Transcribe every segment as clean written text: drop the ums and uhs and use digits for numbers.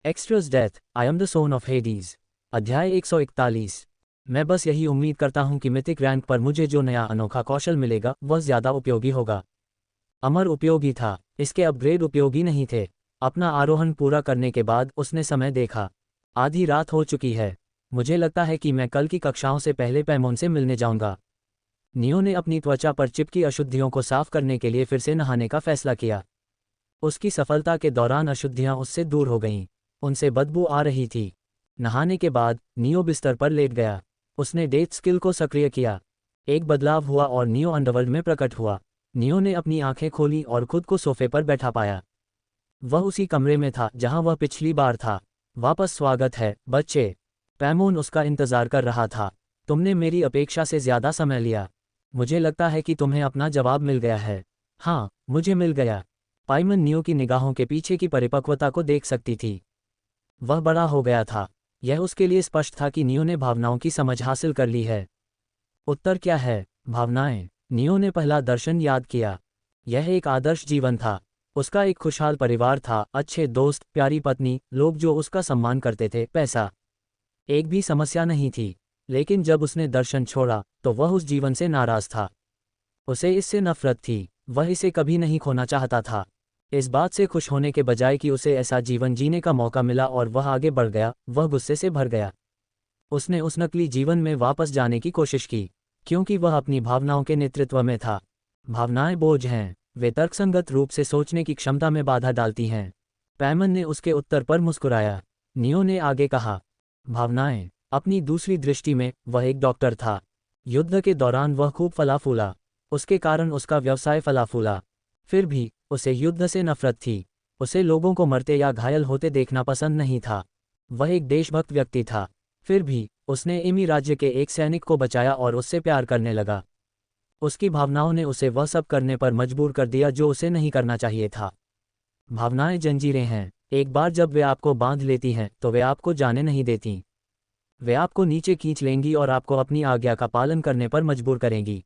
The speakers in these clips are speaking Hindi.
Extras death, I am the son of Hades. अध्याय 141। मैं बस यही उम्मीद करता हूँ कि मिथिक रैंक पर मुझे जो नया अनोखा कौशल मिलेगा वह ज़्यादा उपयोगी होगा। अमर उपयोगी था, इसके अपग्रेड उपयोगी नहीं थे। अपना आरोहण पूरा करने के बाद उसने समय देखा। आधी रात हो चुकी है। मुझे लगता है कि मैं कल की कक्षाओं से पहले पैमोन से मिलने जाऊंगा। नियो ने अपनी त्वचा पर चिपकी अशुद्धियों को साफ करने के लिए फिर से नहाने का फैसला किया। उसकी सफलता के दौरान अशुद्धियां उससे दूर हो गईं। उनसे बदबू आ रही थी। नहाने के बाद नियो बिस्तर पर लेट गया। उसने डेथ स्किल को सक्रिय किया। एक बदलाव हुआ और नियो अंडरवर्ल्ड में प्रकट हुआ। नियो ने अपनी आंखें खोली और खुद को सोफे पर बैठा पाया। वह उसी कमरे में था जहां वह पिछली बार था। वापस स्वागत है, बच्चे। पैमोन उसका इंतजार कर रहा था। तुमने मेरी अपेक्षा से ज्यादा समय लिया। मुझे लगता है कि तुम्हें अपना जवाब मिल गया है। हाँ, मुझे मिल गया। पाइमन नियो की निगाहों के पीछे की परिपक्वता को देख सकती थी। वह बड़ा हो गया था। यह उसके लिए स्पष्ट था कि नियो ने भावनाओं की समझ हासिल कर ली है। उत्तर क्या है? भावनाएं। नियो ने पहला दर्शन याद किया। यह एक आदर्श जीवन था। उसका एक खुशहाल परिवार था, अच्छे दोस्त, प्यारी पत्नी, लोग जो उसका सम्मान करते थे। पैसा एक भी समस्या नहीं थी। लेकिन जब उसने दर्शन छोड़ा तो वह उस जीवन से नाराज था। उसे इससे नफरत थी। वह इसे कभी नहीं खोना चाहता था। इस बात से खुश होने के बजाय कि उसे ऐसा जीवन जीने का मौका मिला और वह आगे बढ़ गया, वह गुस्से से भर गया। उसने उस नकली जीवन में वापस जाने की कोशिश की, क्योंकि वह अपनी भावनाओं के नेतृत्व में था। भावनाएं बोझ हैं, वे तर्कसंगत रूप से सोचने की क्षमता में बाधा डालती हैं। पैमन ने उसके उत्तर पर मुस्कुराया। नियो ने आगे कहा, भावनाएं। अपनी दूसरी दृष्टि में वह एक डॉक्टर था। युद्ध के दौरान वह खूब फला फूला। उसके कारण उसका व्यवसाय फला फूला। फिर भी उसे युद्ध से नफरत थी। उसे लोगों को मरते या घायल होते देखना पसंद नहीं था। वह एक देशभक्त व्यक्ति था। फिर भी उसने एमी राज्य के एक सैनिक को बचाया और उससे प्यार करने लगा। उसकी भावनाओं ने उसे वह सब करने पर मजबूर कर दिया जो उसे नहीं करना चाहिए था। भावनाएं जंजीरें हैं। एक बार जब वे आपको बांध लेती हैं तो वे आपको जाने नहीं देती। वे आपको नीचे खींच लेंगी और आपको अपनी आज्ञा का पालन करने पर मजबूर करेंगी।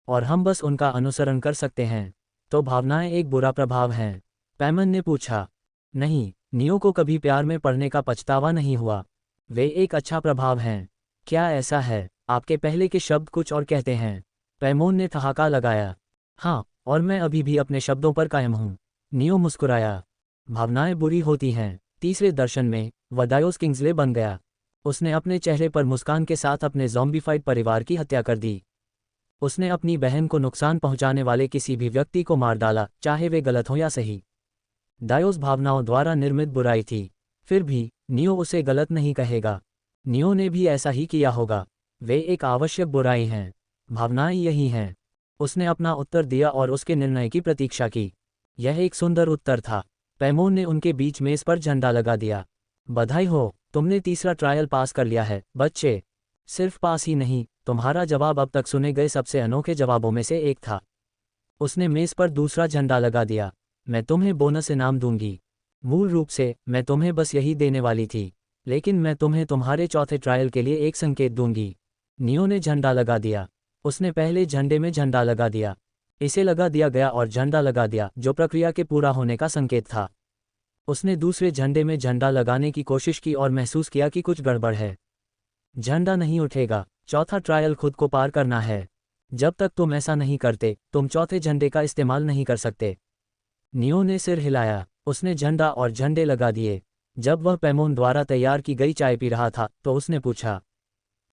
और हम बस उनका अनुसरण कर सकते हैं। तो भावनाएं एक बुरा प्रभाव हैं? पैमन ने पूछा। नहीं, नियो को कभी प्यार में पड़ने का पछतावा नहीं हुआ। वे एक अच्छा प्रभाव हैं। क्या ऐसा है? आपके पहले के शब्द कुछ और कहते हैं। पैमोन ने ठहाका लगाया। हाँ, और मैं अभी भी अपने शब्दों पर कायम हूँ। नियो मुस्कुराया। भावनाएं बुरी होती हैं। तीसरे दर्शन में वह डायोस किंग्सले बन गया। उसने अपने चेहरे पर मुस्कान के साथ अपने ज़ॉम्बीफाइड परिवार की हत्या कर दी। उसने अपनी बहन को नुकसान पहुंचाने वाले किसी भी व्यक्ति को मार डाला, चाहे वे गलत हों या सही। डायोस भावनाओं द्वारा निर्मित बुराई थी। फिर भी नियो उसे गलत नहीं कहेगा। नियो ने भी ऐसा ही किया होगा। वे एक आवश्यक बुराई हैं। भावनाएं यही हैं। उसने अपना उत्तर दिया और उसके निर्णय की प्रतीक्षा की। यह एक सुंदर उत्तर था। पैमोन ने उनके बीच मेज पर झंडा लगा दिया। बधाई हो, तुमने तीसरा ट्रायल पास कर लिया है, बच्चे। सिर्फ पास ही नहीं, तुम्हारा जवाब अब तक सुने गए सबसे अनोखे जवाबों में से एक था। उसने मेज पर दूसरा झंडा लगा दिया। मैं तुम्हें बोनस इनाम दूंगी। मूल रूप से मैं तुम्हें बस यही देने वाली थी, लेकिन मैं तुम्हें तुम्हारे चौथे ट्रायल के लिए एक संकेत दूंगी। नियो ने झंडा लगा दिया। उसने पहले झंडे में झंडा लगा दिया। इसे लगा दिया गया और झंडा लगा दिया, जो प्रक्रिया के पूरा होने का संकेत था। उसने दूसरे झंडे में झंडा लगाने की कोशिश की और महसूस किया कि कुछ गड़बड़ है। झंडा नहीं उठेगा। चौथा ट्रायल खुद को पार करना है। जब तक तुम ऐसा नहीं करते, तुम चौथे झंडे का इस्तेमाल नहीं कर सकते। नियो ने सिर हिलाया। उसने झंडा और झंडे लगा दिए। जब वह पैमोन द्वारा तैयार की गई चाय पी रहा था तो उसने पूछा,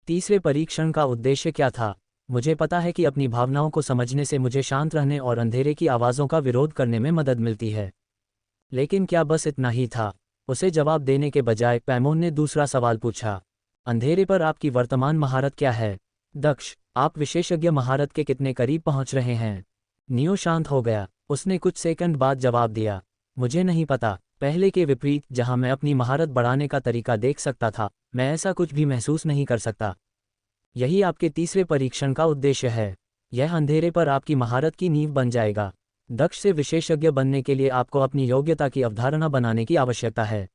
तीसरे परीक्षण का उद्देश्य क्या था? मुझे पता है कि अपनी भावनाओं को समझने से मुझे शांत रहने और अंधेरे की आवाज़ों का विरोध करने में मदद मिलती है। लेकिन क्या बस इतना ही था? उसे जवाब देने के बजाय पैमोन ने दूसरा सवाल पूछा, अंधेरे पर आपकी वर्तमान महारत क्या है? दक्ष, आप विशेषज्ञ महारत के कितने करीब पहुंच रहे हैं? नियो शांत हो गया। उसने कुछ सेकंड बाद जवाब दिया, मुझे नहीं पता। पहले के विपरीत, जहां मैं अपनी महारत बढ़ाने का तरीका देख सकता था, मैं ऐसा कुछ भी महसूस नहीं कर सकता। यही आपके तीसरे परीक्षण का उद्देश्य है। यह अंधेरे पर आपकी महारत की नींव बन जाएगा। दक्ष से विशेषज्ञ बनने के लिए आपको अपनी योग्यता की अवधारणा बनाने की आवश्यकता है।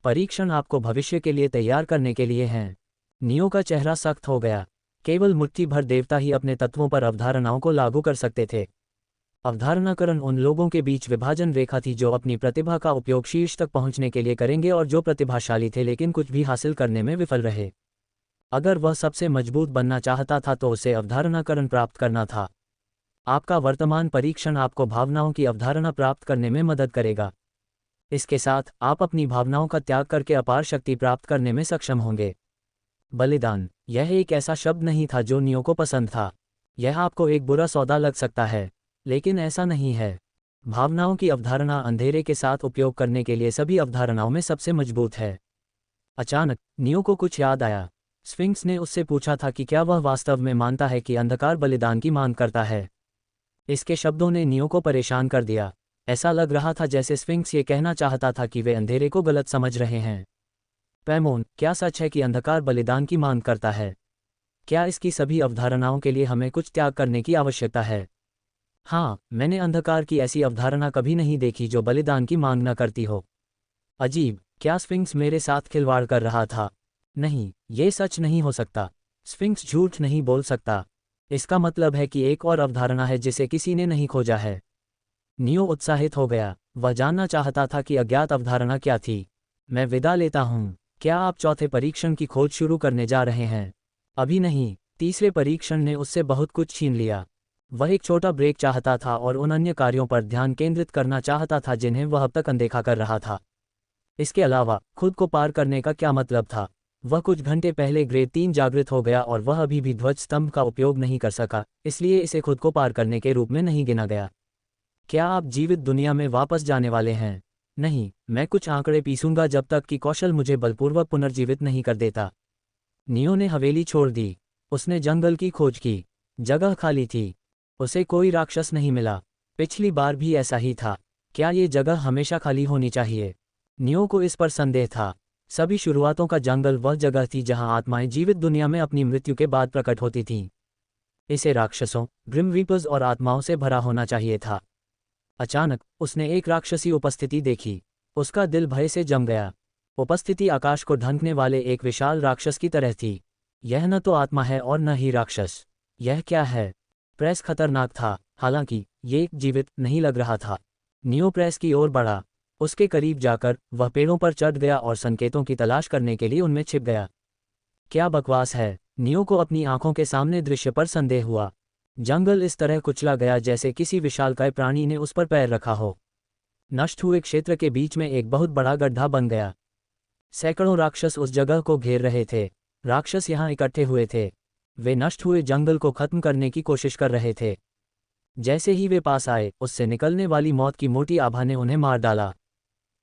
परीक्षण आपको भविष्य के लिए तैयार करने के लिए हैं। नियो का चेहरा सख्त हो गया। केवल मुट्ठी भर देवता ही अपने तत्वों पर अवधारणाओं को लागू कर सकते थे। अवधारणाकरण उन लोगों के बीच विभाजन रेखा थी जो अपनी प्रतिभा का उपयोग शीर्ष तक पहुंचने के लिए करेंगे और जो प्रतिभाशाली थे लेकिन कुछ भी हासिल करने में विफल रहे। अगर वह सबसे मजबूत बनना चाहता था तो उसे अवधारणाकरण प्राप्त करना था। आपका वर्तमान परीक्षण आपको भावनाओं की अवधारणा प्राप्त करने में मदद करेगा। इसके साथ आप अपनी भावनाओं का त्याग करके अपार शक्ति प्राप्त करने में सक्षम होंगे। बलिदान, यह एक ऐसा शब्द नहीं था जो नियो को पसंद था। यह आपको एक बुरा सौदा लग सकता है, लेकिन ऐसा नहीं है। भावनाओं की अवधारणा अंधेरे के साथ उपयोग करने के लिए सभी अवधारणाओं में सबसे मजबूत है। अचानक नियो को कुछ याद आया। स्फिंक्स ने उससे पूछा था कि क्या वह वास्तव में मानता है कि अंधकार बलिदान की मांग करता है। इसके शब्दों ने नियो को परेशान कर दिया। ऐसा लग रहा था जैसे स्फिंक्स ये कहना चाहता था कि वे अंधेरे को गलत समझ रहे हैं। पैमोन, क्या सच है कि अंधकार बलिदान की मांग करता है? क्या इसकी सभी अवधारणाओं के लिए हमें कुछ त्याग करने की आवश्यकता है? हाँ, मैंने अंधकार की ऐसी अवधारणा कभी नहीं देखी जो बलिदान की मांग न करती हो। अजीब, क्या स्फिंक्स मेरे साथ खिलवाड़ कर रहा था? नहीं, ये सच नहीं हो सकता। स्फिंक्स झूठ नहीं बोल सकता। इसका मतलब है कि एक और अवधारणा है जिसे किसी ने नहीं खोजा है। नियो उत्साहित हो गया। वह जानना चाहता था कि अज्ञात अवधारणा क्या थी। मैं विदा लेता हूँ। क्या आप चौथे परीक्षण की खोज शुरू करने जा रहे हैं? अभी नहीं। तीसरे परीक्षण ने उससे बहुत कुछ छीन लिया। वह एक छोटा ब्रेक चाहता था और उन अन्य कार्यों पर ध्यान केंद्रित करना चाहता था जिन्हें वह अब तक अनदेखा कर रहा था। इसके अलावा खुद को पार करने का क्या मतलब था? वह कुछ घंटे पहले ग्रेड 3 जागृत हो गया और वह अभी भी ध्वज स्तंभ का उपयोग नहीं कर सका, इसलिए इसे खुद को पार करने के रूप में नहीं गिना गया। क्या आप जीवित दुनिया में वापस जाने वाले हैं? नहीं, मैं कुछ आंकड़े पीसूंगा जब तक कि कौशल मुझे बलपूर्वक पुनर्जीवित नहीं कर देता। नियो ने हवेली छोड़ दी। उसने जंगल की खोज की। जगह खाली थी। उसे कोई राक्षस नहीं मिला। पिछली बार भी ऐसा ही था। क्या ये जगह हमेशा खाली होनी चाहिए? नियो को इस पर संदेह था। सभी शुरुआतों का जंगल वह जगह थी जहां आत्माएं जीवित दुनिया में अपनी मृत्यु के बाद प्रकट होती थीं। इसे राक्षसों, ग्रिम रीपर्स और आत्माओं से भरा होना चाहिए था। अचानक उसने एक राक्षसी उपस्थिति देखी। उसका दिल भय से जम गया। उपस्थिति आकाश को ढंकने वाले एक विशाल राक्षस की तरह थी। यह न तो आत्मा है और न ही राक्षस। यह क्या है? प्रेस खतरनाक था, हालांकि ये जीवित नहीं लग रहा था। नियो प्रेस की ओर बढ़ा। उसके करीब जाकर वह पेड़ों पर चढ़ गया और संकेतों की तलाश करने के लिए उनमें छिप गया। क्या बकवास है? नियो को अपनी आंखों के सामने दृश्य पर संदेह हुआ। जंगल इस तरह कुचला गया जैसे किसी विशालकाय प्राणी ने उस पर पैर रखा हो। नष्ट हुए क्षेत्र के बीच में एक बहुत बड़ा गड्ढा बन गया। सैकड़ों राक्षस उस जगह को घेर रहे थे। राक्षस यहाँ इकट्ठे हुए थे। वे नष्ट हुए जंगल को खत्म करने की कोशिश कर रहे थे। जैसे ही वे पास आए, उससे निकलने वाली मौत की मोटी आभा ने उन्हें मार डाला।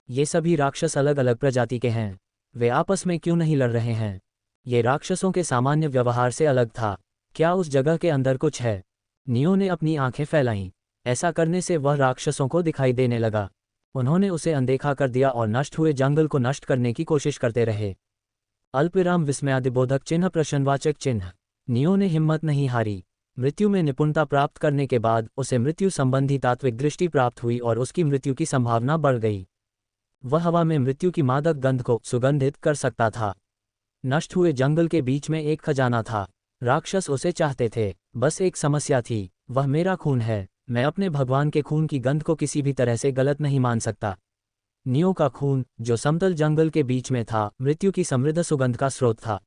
ये सभी राक्षस अलग अलग प्रजाति के हैं। वे आपस में क्यों नहीं लड़ रहे हैं? ये राक्षसों के सामान्य व्यवहार से अलग था। क्या उस जगह के अंदर कुछ है? नियो ने अपनी आंखें फैलाईं। ऐसा करने से वह राक्षसों को दिखाई देने लगा। उन्होंने उसे अनदेखा कर दिया और नष्ट हुए जंगल को नष्ट करने की कोशिश करते रहे। अल्पविराम विस्मयादिबोधक चिन्ह प्रश्नवाचक चिन्ह। नियो ने हिम्मत नहीं हारी। मृत्यु में निपुणता प्राप्त करने के बाद उसे मृत्यु संबंधी तात्विक दृष्टि प्राप्त हुई और उसकी मृत्यु की संभावना बढ़ गई। वह हवा में मृत्यु की मादक गंध को सुगंधित कर सकता था। नष्ट हुए जंगल के बीच में एक खजाना था। राक्षस उसे चाहते थे। बस एक समस्या थी, वह मेरा खून है। मैं अपने भगवान के खून की गंध को किसी भी तरह से गलत नहीं मान सकता। नियो का खून, जो समतल जंगल के बीच में था, मृत्यु की समृद्ध सुगंध का स्रोत था।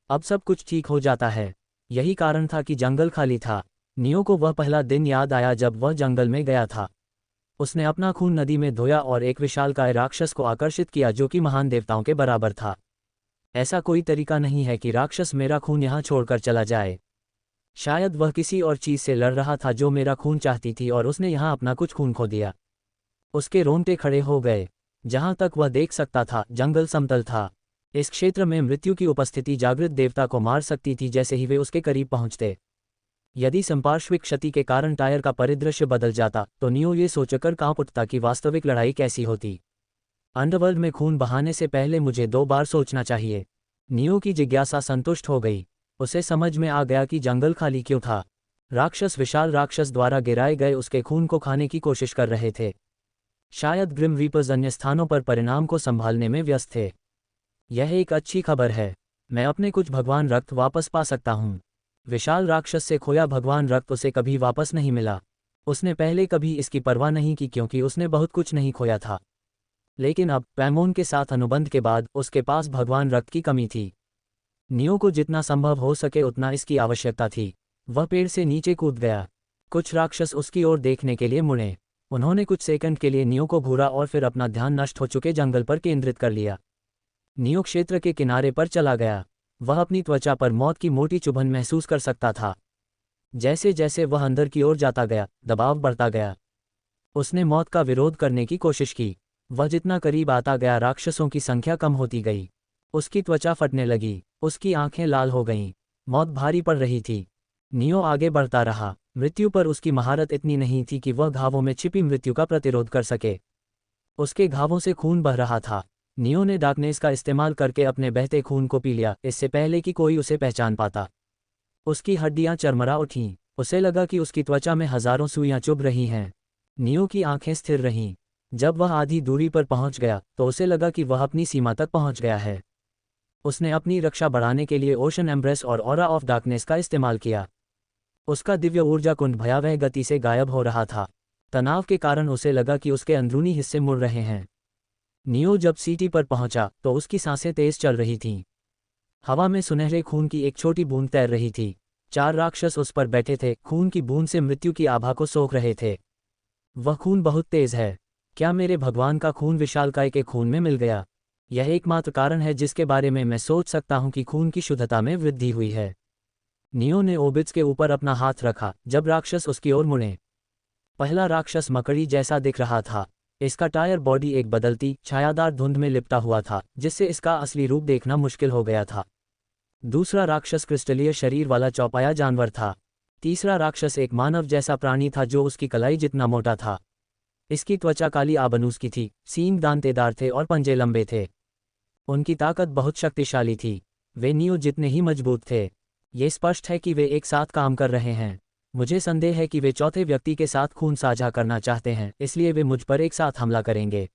अब सब कुछ ठीक हो जाता है। यही कारण था कि जंगल खाली था। नियो को वह पहला दिन याद आया जब वह जंगल में गया था। उसने अपना खून नदी में धोया और एक विशालकाय राक्षस को आकर्षित किया जो कि महान देवताओं के बराबर था। ऐसा कोई तरीका नहीं है कि राक्षस मेरा खून यहाँ छोड़कर चला जाए। शायद वह किसी और चीज से लड़ रहा था जो मेरा खून चाहती थी और उसने यहाँ अपना कुछ खून खो दिया। उसके रोंगटे खड़े हो गए। जहां तक वह देख सकता था, जंगल समतल था। इस क्षेत्र में मृत्यु की उपस्थिति जागृत देवता को मार सकती थी जैसे ही वे उसके करीब पहुंचते। यदि संपार्श्विक क्षति के कारण टायर का परिदृश्य बदल जाता तो नियो ये सोचकर कांप उठता कि वास्तविक लड़ाई कैसी होती। अंडरवर्ल्ड में खून बहाने से पहले मुझे 2 बार सोचना चाहिए। नियो की जिज्ञासा संतुष्ट हो गई। उसे समझ में आ गया कि जंगल खाली क्यों था। राक्षस विशाल राक्षस द्वारा गिराए गए उसके खून को खाने की कोशिश कर रहे थे। शायद ग्रिम रीपर्स अन्य स्थानों पर परिणाम को संभालने में व्यस्त थे। यह एक अच्छी खबर है। मैं अपने कुछ भगवान रक्त वापस पा सकता हूँ। विशाल राक्षस से खोया भगवान रक्त उसे कभी वापस नहीं मिला। उसने पहले कभी इसकी परवाह नहीं की क्योंकि उसने बहुत कुछ नहीं खोया था। लेकिन अब पैमोन के साथ अनुबंध के बाद उसके पास भगवान रक्त की कमी थी। नियो को जितना संभव हो सके उतना इसकी आवश्यकता थी। वह पेड़ से नीचे कूद गया। कुछ राक्षस उसकी ओर देखने के लिए मुड़े। उन्होंने कुछ सेकंड के लिए नियो को घूरा और फिर अपना ध्यान नष्ट हो चुके जंगल पर केंद्रित कर लिया। नियो क्षेत्र के किनारे पर चला गया। वह अपनी त्वचा पर मौत की मोटी चुभन महसूस कर सकता था। जैसे जैसे वह अंदर की ओर जाता गया, दबाव बढ़ता गया। उसने मौत का विरोध करने की कोशिश की। वह जितना करीब आता गया राक्षसों की संख्या कम होती गई। उसकी त्वचा फटने लगी, उसकी आंखें लाल हो गईं, मौत भारी पड़ रही थी। नियो आगे बढ़ता रहा। मृत्यु पर उसकी महारत इतनी नहीं थी कि वह घावों में छिपी मृत्यु का प्रतिरोध कर सके। उसके घावों से खून बह रहा था। नियो ने डार्कनेस का इस्तेमाल करके अपने बहते खून को पी लिया, इससे पहले कि कोई उसे पहचान पाता। उसकी हड्डियां चरमरा उठीं। उसे लगा कि उसकी त्वचा में हजारों सुइयां चुभ रही हैं। नियो की आंखें स्थिर रहीं। जब वह आधी दूरी पर पहुंच गया तो उसे लगा कि वह अपनी सीमा तक पहुंच गया है। उसने अपनी रक्षा बढ़ाने के लिए ओशन एम्ब्रेस और ऑरा ऑफ डार्कनेस का इस्तेमाल किया। उसका दिव्य ऊर्जा कुंड भयावह गति से गायब हो रहा था। तनाव के कारण उसे लगा कि उसके अंदरूनी हिस्से मुड़ रहे हैं। नियो जब सीटी पर पहुंचा तो उसकी सांसें तेज चल रही थीं। हवा में सुनहरे खून की एक छोटी बूंद तैर रही थी। 4 राक्षस उस पर बैठे थे, खून की बूंद से मृत्यु की आभा को सोख रहे थे। वह खून बहुत तेज है। क्या मेरे भगवान का खून विशालकाय के खून में मिल गया? यह एकमात्र कारण है जिसके बारे में मैं सोच सकता हूं कि खून की शुद्धता में वृद्धि हुई है। नियो ने ओबिट्स के ऊपर अपना हाथ रखा जब राक्षस उसकी ओर मुड़े। पहला राक्षस मकड़ी जैसा दिख रहा था। इसका टायर बॉडी एक बदलती, छायादार धुंध में लिपटा हुआ था जिससे इसका असली रूप देखना मुश्किल हो गया था। दूसरा राक्षस क्रिस्टलीय शरीर वाला चौपाया जानवर था। तीसरा राक्षस एक मानव जैसा प्राणी था जो उसकी कलाई जितना मोटा था। इसकी त्वचा काली आबनूस की थी, सींग दांतेदार थे और पंजे लंबे थे। उनकी ताकत बहुत शक्तिशाली थी। वे नियो जितने ही मजबूत थे। ये स्पष्ट है कि वे एक साथ काम कर रहे हैं। मुझे संदेह है कि वे चौथे व्यक्ति के साथ खून साझा करना चाहते हैं, इसलिए वे मुझ पर एक साथ हमला करेंगे।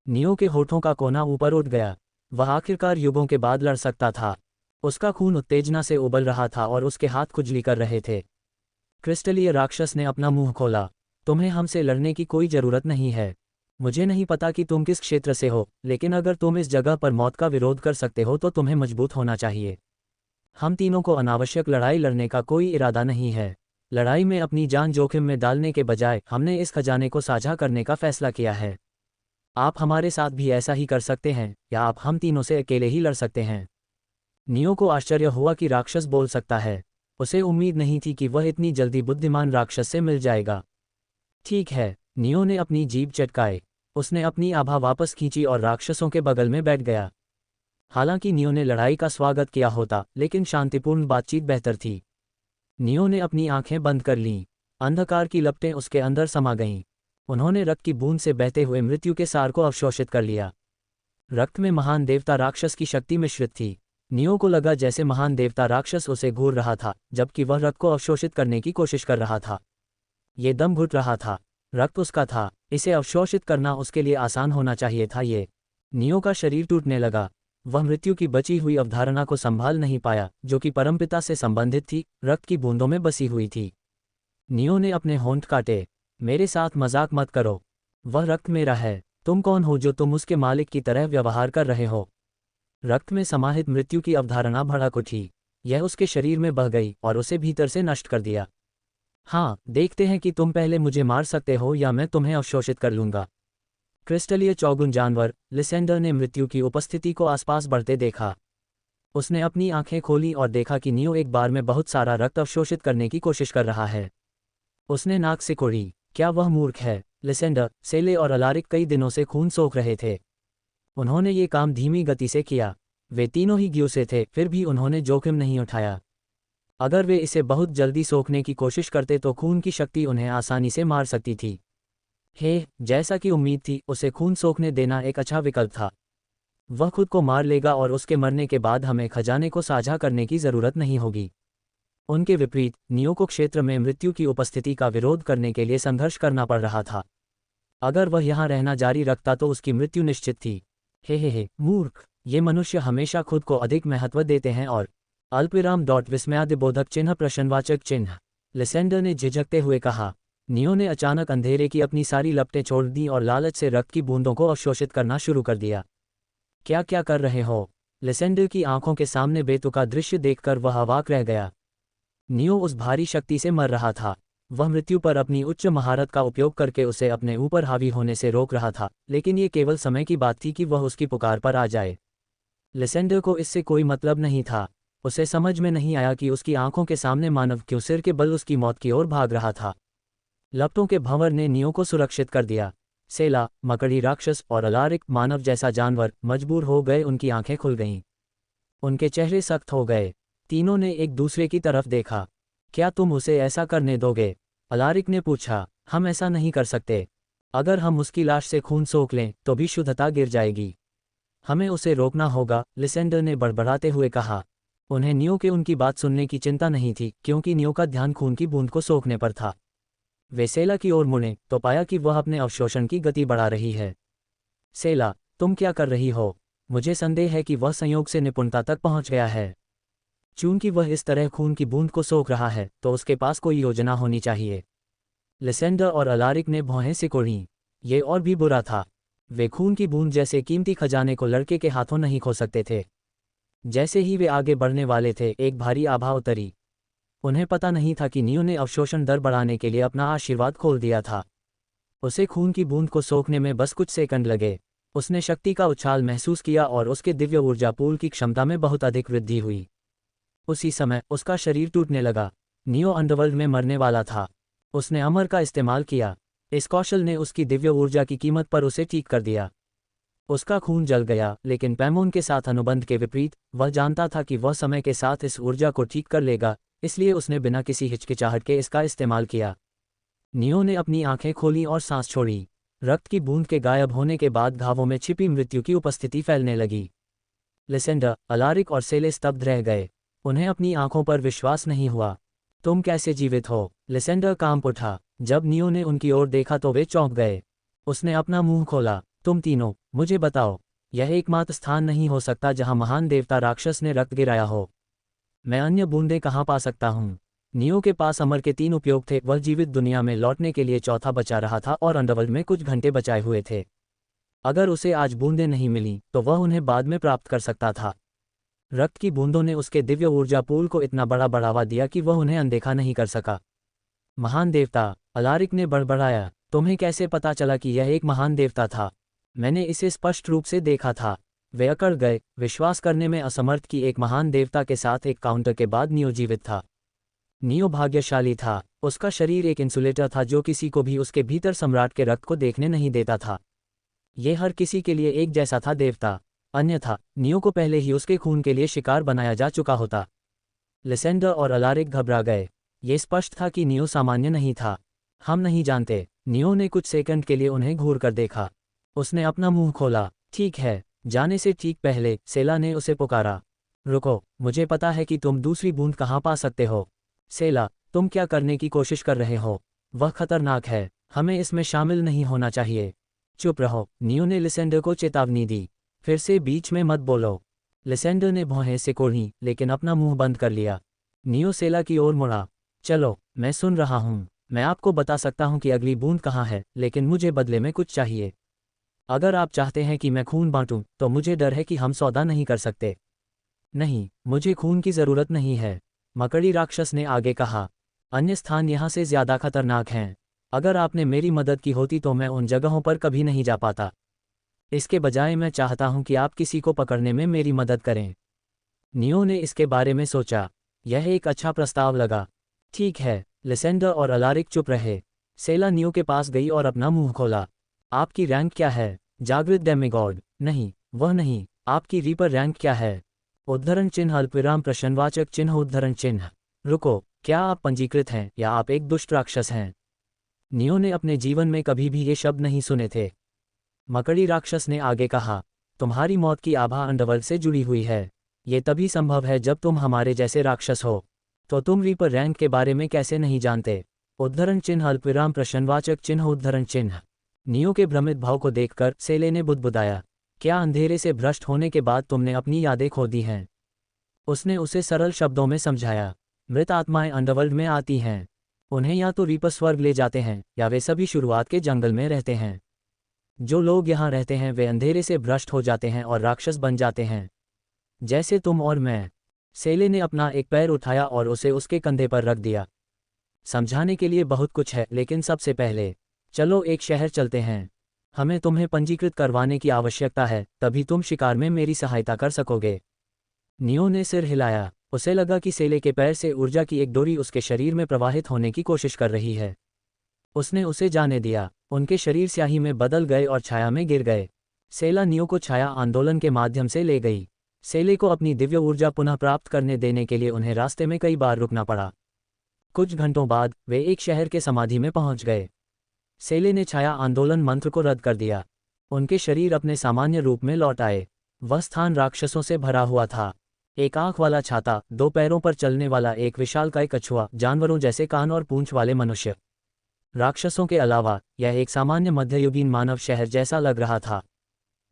नियो के होठों का कोना ऊपर उठ गया। वह आखिरकार युगों के बाद लड़ सकता था। उसका खून उत्तेजना से उबल रहा था और उसके हाथ खुजली कर रहे थे। क्रिस्टलीय राक्षस ने अपना मुंह खोला। तुम्हें हमसे लड़ने की कोई जरूरत नहीं है। मुझे नहीं पता कि तुम किस क्षेत्र से हो, लेकिन अगर तुम इस जगह पर मौत का विरोध कर सकते हो तो तुम्हें मजबूत होना चाहिए। हम तीनों को अनावश्यक लड़ाई लड़ने का कोई इरादा नहीं है। लड़ाई में अपनी जान जोखिम में डालने के बजाय हमने इस खजाने को साझा करने का फैसला किया है। आप हमारे साथ भी ऐसा ही कर सकते हैं या आप हम तीनों से अकेले ही लड़ सकते हैं। नियो को आश्चर्य हुआ कि राक्षस बोल सकता है। उसे उम्मीद नहीं थी कि वह इतनी जल्दी बुद्धिमान राक्षस से मिल जाएगा। ठीक है, नियो ने अपनी जीभ चटकाई। उसने अपनी आभा वापस खींची और राक्षसों के बगल में बैठ गया। हालांकि नियो ने लड़ाई का स्वागत किया होता, लेकिन शांतिपूर्ण बातचीत बेहतर थी। नियो ने अपनी आंखें बंद कर लीं। अंधकार की लपटें उसके अंदर समा गईं। उन्होंने रक्त की बूंद से बहते हुए मृत्यु के सार को अवशोषित कर लिया। रक्त में महान देवता राक्षस की शक्ति मिश्रित थी। नियो को लगा जैसे महान देवता राक्षस उसे घूर रहा था, जबकि वह रक्त को अवशोषित करने की कोशिश कर रहा था। ये दम घुट रहा था। रक्त उसका था, इसे अवशोषित करना उसके लिए आसान होना चाहिए था। नियो का शरीर टूटने लगा। वह मृत्यु की बची हुई अवधारणा को संभाल नहीं पाया, जो कि परमपिता से संबंधित थी, रक्त की बूंदों में बसी हुई थी। नियो ने अपने होंठ काटे। मेरे साथ मजाक मत करो। वह रक्त मेरा है। तुम कौन हो जो तुम उसके मालिक की तरह व्यवहार कर रहे हो? रक्त में समाहित मृत्यु की अवधारणा भड़क उठी। यह उसके शरीर में बह गई और उसे भीतर से नष्ट कर दिया। हाँ, देखते हैं कि तुम पहले मुझे मार सकते हो या मैं तुम्हें अवशोषित कर लूंगा। क्रिस्टलीय चौगुन जानवर लिसेंडर ने मृत्यु की उपस्थिति को आसपास बढ़ते देखा। उसने अपनी आंखें खोली और देखा कि नियो एक बार में बहुत सारा रक्त अवशोषित करने की कोशिश कर रहा है। उसने नाक सिकोड़ी। क्या वह मूर्ख है? लिसेंडर, सेले और अलारिक कई दिनों से खून सोख रहे थे। उन्होंने ये काम धीमी गति से किया। वे तीनों ही गियोसे थे, फिर भी उन्होंने जोखिम नहीं उठाया। अगर वे इसे बहुत जल्दी सोखने की कोशिश करते तो खून की शक्ति उन्हें आसानी से मार सकती थी। जैसा कि उम्मीद थी, उसे खून सोखने देना एक अच्छा विकल्प था। वह खुद को मार लेगा और उसके मरने के बाद हमें खजाने को साझा करने की जरूरत नहीं होगी। उनके विपरीत, नियो को क्षेत्र में मृत्यु की उपस्थिति का विरोध करने के लिए संघर्ष करना पड़ रहा था। अगर वह यहाँ रहना जारी रखता तो उसकी मृत्यु निश्चित थी। मूर्ख! ये मनुष्य हमेशा खुद को अधिक महत्व देते हैं और अल्पविराम विस्मयादिबोधक चिन्ह प्रश्नवाचक चिन्ह। लिसेंडर ने झिझकते हुए कहा। नियो ने अचानक अंधेरे की अपनी सारी लपटें छोड़ दी और लालच से रक्त की बूंदों को अवशोषित करना शुरू कर दिया। क्या क्या कर रहे हो? लिसेंडर की आंखों के सामने बेतुका दृश्य देखकर वह अवाक रह गया। नियो उस भारी शक्ति से मर रहा था। वह मृत्यु पर अपनी उच्च महारत का उपयोग करके उसे अपने ऊपर हावी होने से रोक रहा था, लेकिन ये केवल समय की बात थी कि वह उसकी पुकार पर आ जाए। लिसेंडर को इससे कोई मतलब नहीं था। उसे समझ में नहीं आया कि उसकी आंखों के सामने मानव क्यों सिर के बल उसकी मौत की ओर भाग रहा था। लपटों के भंवर ने नियो को सुरक्षित कर दिया। सेला, मकड़ी राक्षस और अलारिक मानव जैसा जानवर मजबूर हो गए। उनकी आंखें खुल गईं। उनके चेहरे सख्त हो गए। तीनों ने एक दूसरे की तरफ देखा। क्या तुम उसे ऐसा करने दोगे? अलारिक ने पूछा। हम ऐसा नहीं कर सकते। अगर हम उसकी लाश से खून सोख लें तो भी शुद्धता गिर जाएगी। हमें उसे रोकना होगा, लिसेंडर ने बड़बड़ाते हुए कहा। उन्हें नियो के उनकी बात सुनने की चिंता नहीं थी, क्योंकि नियो का ध्यान खून की बूंद को सोखने पर था। वे सेला की ओर मुड़े तो पाया कि वह अपने अवशोषण की गति बढ़ा रही है। सेला, तुम क्या कर रही हो? मुझे संदेह है कि वह संयोग से निपुणता तक पहुंच गया है। चूंकि वह इस तरह खून की बूंद को सोख रहा है तो उसके पास कोई योजना होनी चाहिए। लिसेंडर और अलारिक ने भौहें सिकोड़ी। ये और भी बुरा था। वे खून की बूंद जैसे कीमती खजाने को लड़के के हाथों नहीं खो सकते थे। जैसे ही वे आगे बढ़ने वाले थे, एक भारी आभा उतरी। उन्हें पता नहीं था कि नियो ने अवशोषण दर बढ़ाने के लिए अपना आशीर्वाद खोल दिया था। उसे खून की बूंद को सोखने में बस कुछ सेकंड लगे। उसने शक्ति का उछाल महसूस किया और उसके दिव्य ऊर्जा पूल की क्षमता में बहुत अधिक वृद्धि हुई। उसी समय उसका शरीर टूटने लगा। नियो अंडरवर्ल्ड में मरने वाला था। उसने अमर का इस्तेमाल किया। इस कौशल ने उसकी दिव्य ऊर्जा की कीमत पर उसे ठीक कर दिया। उसका खून जल गया, लेकिन पैमोन के साथ अनुबंध के विपरीत, वह जानता था कि वह समय के साथ इस ऊर्जा को ठीक कर लेगा, इसलिए उसने बिना किसी हिचकिचाहट के इसका इस्तेमाल किया। नियो ने अपनी आंखें खोलीं और सांस छोड़ी। रक्त की बूंद के गायब होने के बाद घावों में छिपी मृत्यु की उपस्थिति फैलने लगी। लिसेंडर, अलारिक और सेले स्तब्ध रह गए। उन्हें अपनी आंखों पर विश्वास नहीं हुआ। तुम कैसे जीवित हो? लिसेंडर कांप उठा। जब नियो ने उनकी ओर देखा तो वे चौंक गए। उसने अपना मुंह खोला। तुम तीनों, मुझे बताओ, यह एकमात्र स्थान नहीं हो सकता जहां महान देवता राक्षस ने रक्त गिराया हो। मैं अन्य बूंदें कहाँ पा सकता हूँ? नियो के पास अमर के 3 उपयोग थे। वह जीवित दुनिया में लौटने के लिए चौथा बचा रहा था और अंडरवर्ल्ड में कुछ घंटे बचाए हुए थे। अगर उसे आज बूंदें नहीं मिली तो वह उन्हें बाद में प्राप्त कर सकता था। रक्त की बूंदों ने उसके दिव्य ऊर्जा पूल को इतना बड़ा बढ़ावा दिया कि वह उन्हें अनदेखा नहीं कर सका। महान देवता, अलारिक ने बड़बड़ाया। तुम्हें कैसे पता चला कि यह एक महान देवता था? मैंने इसे स्पष्ट रूप से देखा था। वे अकड़ गए, विश्वास करने में असमर्थ कि एक महान देवता के साथ एक काउंटर के बाद नियो जीवित था। नियो भाग्यशाली था। उसका शरीर एक इंसुलेटर था जो किसी को भी उसके भीतर सम्राट के रक्त को देखने नहीं देता था। ये हर किसी के लिए एक जैसा था देवता। अन्यथा नियो को पहले ही उसके खून के लिए शिकार बनाया जा चुका होता। लिसेंडर और अलारिक घबरा गए। ये स्पष्ट था कि नियो सामान्य नहीं था। हम नहीं जानते। नियो ने कुछ सेकंड के लिए उन्हें घूर कर देखा। उसने अपना मुंह खोला। ठीक है। जाने से ठीक पहले सेला ने उसे पुकारा। रुको, मुझे पता है कि तुम दूसरी बूंद कहाँ पा सकते हो। सेला, तुम क्या करने की कोशिश कर रहे हो? वह खतरनाक है। हमें इसमें शामिल नहीं होना चाहिए। चुप रहो, नियो ने लिसेंडर को चेतावनी दी। फिर से बीच में मत बोलो। लिसेंडर ने भौहें सिकोड़ी, लेकिन अपना मुंह बंद कर लिया। नियो सेला की ओर मुड़ा। चलो, मैं सुन रहा हूँ। मैं आपको बता सकता हूँ कि अगली बूंद कहाँ है, लेकिन मुझे बदले में कुछ चाहिए। अगर आप चाहते हैं कि मैं खून बांटूं, तो मुझे डर है कि हम सौदा नहीं कर सकते। नहीं, मुझे खून की जरूरत नहीं है, मकड़ी राक्षस ने आगे कहा। अन्य स्थान यहाँ से ज्यादा खतरनाक हैं। अगर आपने मेरी मदद की होती तो मैं उन जगहों पर कभी नहीं जा पाता। इसके बजाय मैं चाहता हूं कि आप किसी को पकड़ने में मेरी मदद करें। नियो ने इसके बारे में सोचा। यह एक अच्छा प्रस्ताव लगा। ठीक है। लिसेंडर और अलारिक चुप रहे। सेला नियो के पास गई और अपना मुंह खोला। आपकी रैंक क्या है? जागृत डेमिगॉड। नहीं, वह नहीं। आपकी रीपर रैंक क्या है? उद्धरण चिन्ह अल्पविराम प्रश्नवाचक चिन्ह उद्धरण चिन्ह। रुको, क्या आप पंजीकृत हैं या आप एक दुष्ट राक्षस हैं? नियो ने अपने जीवन में कभी भी ये शब्द नहीं सुने थे। मकड़ी राक्षस ने आगे कहा। तुम्हारी मौत की आभा अंडरवर्ल्ड से जुड़ी हुई है। ये तभी संभव है जब तुम हमारे जैसे राक्षस हो। तो तुम रीपर रैंक के बारे में कैसे नहीं जानते? उद्धरण चिन्ह अल्पविराम प्रश्नवाचक चिन्ह उद्धरण चिन्ह। नियो के भ्रमित भाव को देखकर सेले ने बुदबुदाया। क्या अंधेरे से भ्रष्ट होने के बाद तुमने अपनी यादें खो दी हैं? उसने उसे सरल शब्दों में समझाया। मृत आत्माएं अंडरवर्ल्ड में आती हैं। उन्हें या तो रीपर स्वर्ग ले जाते हैं या वे सभी शुरुआत के जंगल में रहते हैं। जो लोग यहाँ रहते हैं वे अंधेरे से भ्रष्ट हो जाते हैं और राक्षस बन जाते हैं, जैसे तुम और मैं। सेले ने अपना एक पैर उठाया और उसे उसके कंधे पर रख दिया। समझाने के लिए बहुत कुछ है, लेकिन सबसे पहले चलो एक शहर चलते हैं। हमें तुम्हें पंजीकृत करवाने की आवश्यकता है, तभी तुम शिकार में मेरी सहायता कर सकोगे। नियो ने सिर हिलाया। उसे लगा कि सेले के पैर से ऊर्जा की एक डोरी उसके शरीर में प्रवाहित होने की कोशिश कर रही है। उसने उसे जाने दिया। उनके शरीर स्याही में बदल गए और छाया में गिर गए। सेला नियो को छाया आंदोलन के माध्यम से ले गई। सेले को अपनी दिव्य ऊर्जा पुनः प्राप्त करने देने के लिए उन्हें रास्ते में कई बार रुकना पड़ा। कुछ घंटों बाद वे एक शहर के समाधि में पहुंच गए। सेले ने छाया आंदोलन मंत्र को रद्द कर दिया। उनके शरीर अपने सामान्य रूप में लौट आए। वह स्थान राक्षसों से भरा हुआ था। एक आंख वाला छाता, दो पैरों पर चलने वाला एक विशालकाय कछुआ, जानवरों जैसे कान और पूंछ वाले मनुष्य। राक्षसों के अलावा यह एक सामान्य मध्ययुगीन मानव शहर जैसा लग रहा था।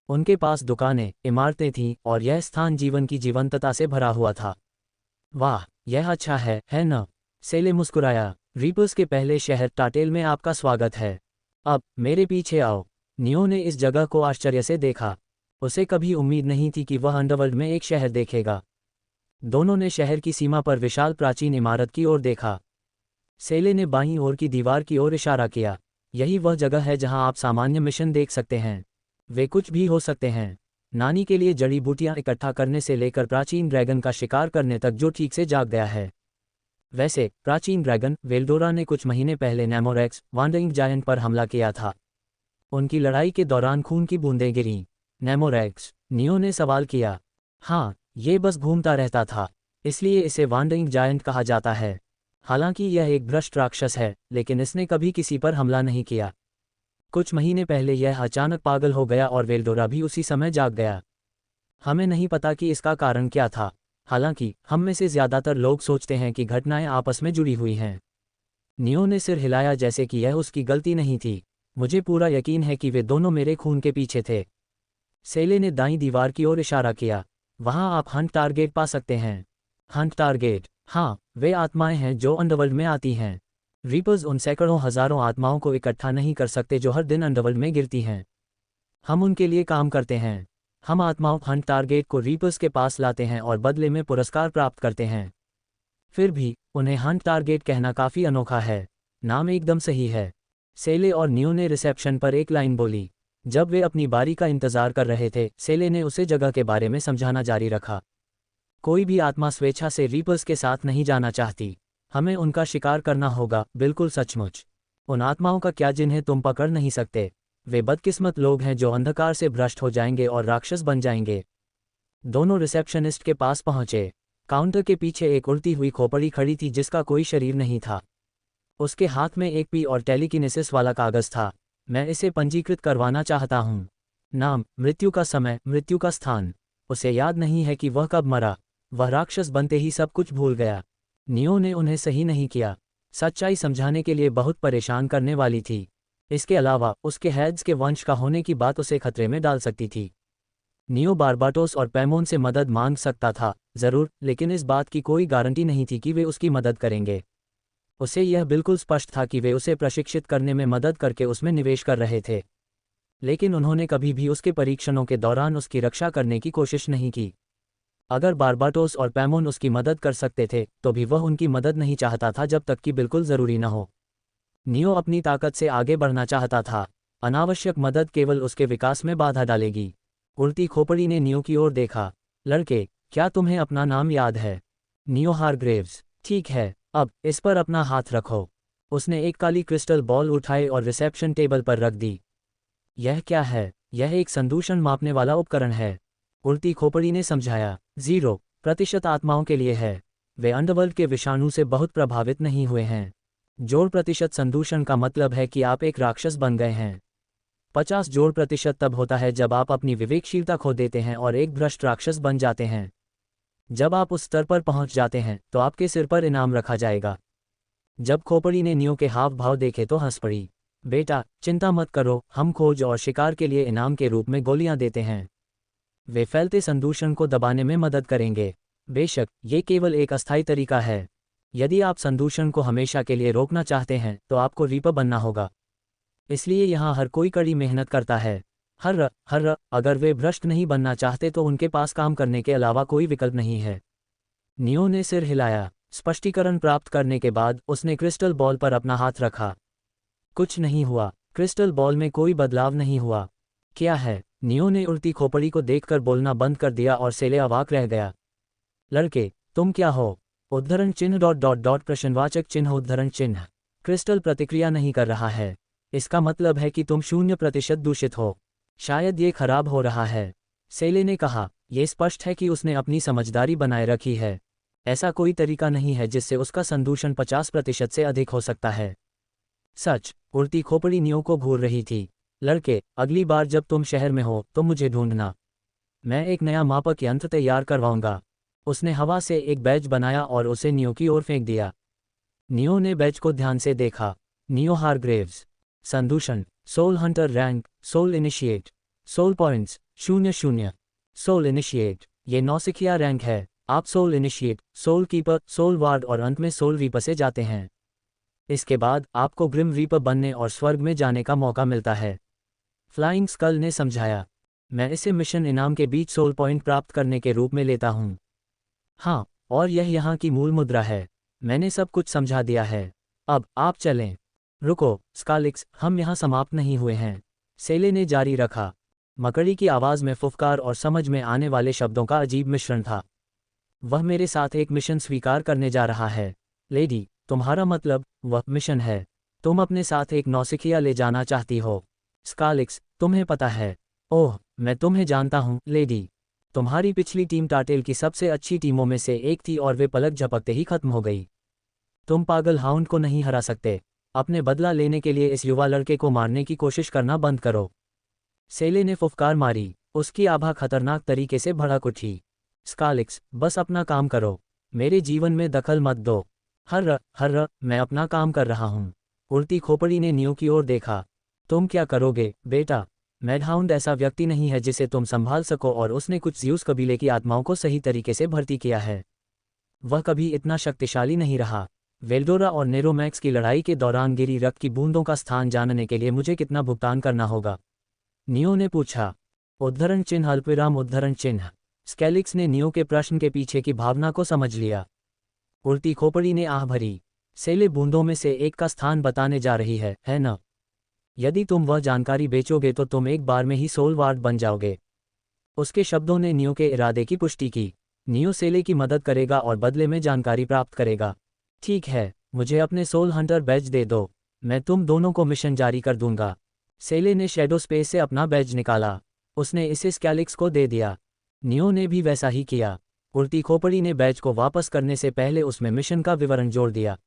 उनके पास दुकानें, इमारतें थीं और यह स्थान जीवन की जीवंतता से भरा हुआ था। वाह, यह अच्छा है न? सेले मुस्कुराया। रीपर्स के पहले शहर टाटेल में आपका स्वागत है। अब मेरे पीछे आओ। नियो ने इस जगह को आश्चर्य से देखा। उसे कभी उम्मीद नहीं थी कि वह अंडरवर्ल्ड में एक शहर देखेगा। दोनों ने शहर की सीमा पर विशाल प्राचीन इमारत की ओर देखा। सेले ने बाईं ओर की दीवार की ओर इशारा किया। यही वह जगह है जहां आप सामान्य मिशन देख सकते हैं। वे कुछ भी हो सकते हैं, नानी के लिए जड़ी बूटियां इकट्ठा करने से लेकर प्राचीन ड्रैगन का शिकार करने तक जो ठीक से जाग गया है। वैसे प्राचीन ड्रैगन वेल्डोरा ने कुछ महीने पहले नेमोरेक्स वांडरिंग जायंट पर हमला किया था। उनकी लड़ाई के दौरान खून की बूंदें गिरीं। नेमोरेक्स? नियो ने सवाल किया। हाँ, ये बस घूमता रहता था, इसलिए इसे वांडरिंग जायंट कहा जाता है। हालांकि यह एक भ्रष्ट राक्षस है, लेकिन इसने कभी किसी पर हमला नहीं किया। कुछ महीने पहले यह अचानक पागल हो गया और वेल्डोरा भी उसी समय जाग गया। हमें नहीं पता कि इसका कारण क्या था। हालांकि हम में से ज्यादातर लोग सोचते हैं कि घटनाएं आपस में जुड़ी हुई हैं। नियो ने सिर हिलाया जैसे कि यह उसकी गलती नहीं थी। मुझे पूरा यकीन है कि वे दोनों मेरे खून के पीछे थे। सेले ने दाईं दीवार की ओर इशारा किया। वहां आप हंट टारगेट पा सकते हैं। Hunt target? हाँ, वे आत्माएं हैं जो अंडरवर्ल्ड में आती हैं। रीपर्स उन सैकड़ों हजारों आत्माओं को इकट्ठा नहीं कर सकते जो हर दिन अंडरवर्ल्ड में गिरती हैं। हम उनके लिए काम करते हैं। हम आत्माओं हंट टारगेट को रीपर्स के पास लाते हैं और बदले में पुरस्कार प्राप्त करते हैं। फिर भी उन्हें हंट टारगेट कहना काफी अनोखा है। नाम एकदम सही है। सेले और नियो ने रिसेप्शन पर एक लाइन बोली। जब वे अपनी बारी का इंतजार कर रहे थे, सेले ने उसे जगह के बारे में समझाना जारी रखा। कोई भी आत्मा स्वेच्छा से रीपर्स के साथ नहीं जाना चाहती। हमें उनका शिकार करना होगा। बिल्कुल सचमुच। उन आत्माओं का क्या जिन्हें तुम पकड़ नहीं सकते? वे बदकिस्मत लोग हैं जो अंधकार से भ्रष्ट हो जाएंगे और राक्षस बन जाएंगे। दोनों रिसेप्शनिस्ट के पास पहुंचे। काउंटर के पीछे एक उड़ती हुई खोपड़ी खड़ी थी जिसका कोई शरीर नहीं था। उसके हाथ में एक पी और टेलीकिनेसिस वाला कागज था। मैं इसे पंजीकृत करवाना चाहता हूँ। नाम, मृत्यु का समय, मृत्यु का स्थान। उसे याद नहीं है कि वह कब मरा। वह राक्षस बनते ही सब कुछ भूल गया। नियो ने उन्हें सही नहीं किया। सच्चाई समझाने के लिए बहुत परेशान करने वाली थी। इसके अलावा उसके हेड्स के वंश का होने की बात उसे खतरे में डाल सकती थी। नियो बारबाटोस और पैमोन से मदद मांग सकता था, जरूर, लेकिन इस बात की कोई गारंटी नहीं थी कि वे उसकी मदद करेंगे। उसे यह बिल्कुल स्पष्ट था कि वे उसे प्रशिक्षित करने में मदद करके उसमें निवेश कर रहे थे, लेकिन उन्होंने कभी भी उसके परीक्षणों के दौरान उसकी रक्षा करने की कोशिश नहीं की। अगर बारबाटोस और पैमोन उसकी मदद कर सकते थे, तो भी वह उनकी मदद नहीं चाहता था जब तक कि बिल्कुल जरूरी न हो। नियो अपनी ताकत से आगे बढ़ना चाहता था। अनावश्यक मदद केवल उसके विकास में बाधा डालेगी। उड़ती खोपड़ी ने नियो की ओर देखा। लड़के, क्या तुम्हें अपना नाम याद है? नियो हारग्रेव्स। ठीक है, अब इस पर अपना हाथ रखो। उसने एक काली क्रिस्टल बॉल उठाई और रिसेप्शन टेबल पर रख दी। यह क्या है? यह एक संदूषण मापने वाला उपकरण है, उड़ती खोपड़ी ने समझाया। 0% आत्माओं के लिए है। वे अंडरवर्ल्ड के विषाणु से बहुत प्रभावित नहीं हुए हैं। 0% संदूषण का मतलब है कि आप एक राक्षस बन गए हैं। 50% तब होता है जब आप अपनी विवेकशीलता खो देते हैं और एक भ्रष्ट राक्षस बन जाते हैं। जब आप उस स्तर पर पहुंच जाते हैं तो आपके सिर पर इनाम रखा जाएगा। जब खोपड़ी ने नियो के हाव भाव देखे तो हंस पड़ी। बेटा, चिंता मत करो, हम खोज और शिकार के लिए इनाम के रूप में गोलियां देते हैं। वे फैलते संदूषण को दबाने में मदद करेंगे। बेशक ये केवल एक अस्थायी तरीका है। यदि आप संदूषण को हमेशा के लिए रोकना चाहते हैं तो आपको रीपर बनना होगा। इसलिए यहाँ हर कोई कड़ी मेहनत करता है। हर अगर वे भ्रष्ट नहीं बनना चाहते तो उनके पास काम करने के अलावा कोई विकल्प नहीं है। नियो ने सिर हिलाया। स्पष्टीकरण प्राप्त करने के बाद उसने क्रिस्टल बॉल पर अपना हाथ रखा। कुछ नहीं हुआ। क्रिस्टल बॉल में कोई बदलाव नहीं हुआ। क्या है? नियो ने उल्टी खोपड़ी को देखकर बोलना बंद कर दिया और सेले अवाक रह गया। लड़के, तुम क्या हो? उद्धरण चिन्ह प्रश्नवाचक चिन्ह उद्धरण चिन्ह। क्रिस्टल प्रतिक्रिया नहीं कर रहा है। इसका मतलब है कि तुम 0% दूषित हो। शायद ये खराब हो रहा है। सेले ने कहा। यह स्पष्ट है कि उसने अपनी समझदारी बनाए रखी है। ऐसा कोई तरीका नहीं है जिससे उसका संदूषण 50% से अधिक हो सकता है। सच। उल्टी खोपड़ी नियो को घूर रही थी। लड़के, अगली बार जब तुम शहर में हो तो मुझे ढूंढना। मैं एक नया मापक यंत्र तैयार करवाऊंगा। उसने हवा से एक बैज बनाया और उसे नियो की ओर फेंक दिया। नियो ने बैज को ध्यान से देखा। Neo Hargreaves. संदूषण। Soul hunter rank. Soul initiate. Soul points 00। Soul initiate. ये नौसिखिया रैंक है। आप soul initiate, soul keeper, soul ward और अंत में सोल रीपर से जाते हैं। इसके बाद आपको ग्रिम रीपर बनने और स्वर्ग में जाने का मौका मिलता है। फ्लाइंग स्कल ने समझाया। मैं इसे मिशन इनाम के बीच सोल पॉइंट प्राप्त करने के रूप में लेता हूं। हाँ, और यह यहाँ की मूल मुद्रा है। मैंने सब कुछ समझा दिया है। अब आप चलें। रुको स्कालिक्स, हम यहाँ समाप्त नहीं हुए हैं। सेले ने जारी रखा। मकड़ी की आवाज़ में फुफकार और समझ में आने वाले शब्दों का अजीब मिश्रण था। वह मेरे साथ एक मिशन स्वीकार करने जा रहा है। लेडी, तुम्हारा मतलब? वह मिशन है। तुम अपने साथ एक नौसिखिया ले जाना चाहती हो। स्कालिक्स, तुम्हें पता है। ओह, मैं तुम्हें जानता हूँ लेडी। तुम्हारी पिछली टीम टाटेल की सबसे अच्छी टीमों में से एक थी और वे पलक झपकते ही खत्म हो गई। तुम पागल हाउंड को नहीं हरा सकते। अपने बदला लेने के लिए इस युवा लड़के को मारने की कोशिश करना बंद करो। सेले ने फुफकार मारी। उसकी आभा खतरनाक तरीके से भड़क उठी। स्कालिक्स, बस अपना काम करो। मेरे जीवन में दखल मत दो। हर्र, मैं अपना काम कर रहा हूँ। उल्टी खोपड़ी ने नियो की ओर देखा। तुम क्या करोगे बेटा? मैडहाउंड ऐसा व्यक्ति नहीं है जिसे तुम संभाल सको और उसने कुछ ज़्यूस कबीले की आत्माओं को सही तरीके से भर्ती किया है। वह कभी इतना शक्तिशाली नहीं रहा। वेल्डोरा और नेरोमैक्स की लड़ाई के दौरान गिरी रक्त की बूंदों का स्थान जानने के लिए मुझे कितना भुगतान करना होगा? नियो ने पूछा। उद्धरण चिन्ह अल्पविराम उद्धरण चिन्ह। स्केलिक्स ने नियो के प्रश्न के पीछे की भावना को समझ लिया। उल्टी खोपड़ी ने आह भरी। सेले बूंदों में से एक का स्थान बताने जा रही है न? यदि तुम वह जानकारी बेचोगे तो तुम एक बार में ही सोल वार्ड बन जाओगे। उसके शब्दों ने नियो के इरादे की पुष्टि की। नियो सेले की मदद करेगा और बदले में जानकारी प्राप्त करेगा। ठीक है, मुझे अपने सोल हंटर बैज दे दो। मैं तुम दोनों को मिशन जारी कर दूंगा। सेले ने शैडो स्पेस से अपना बैज निकाला। उसने इसे स्कैलिक्स को दे दिया। नियो ने भी वैसा ही किया। उल्टी खोपड़ी ने बैज को वापस करने से पहले उसमें मिशन का विवरण जोड़ दिया।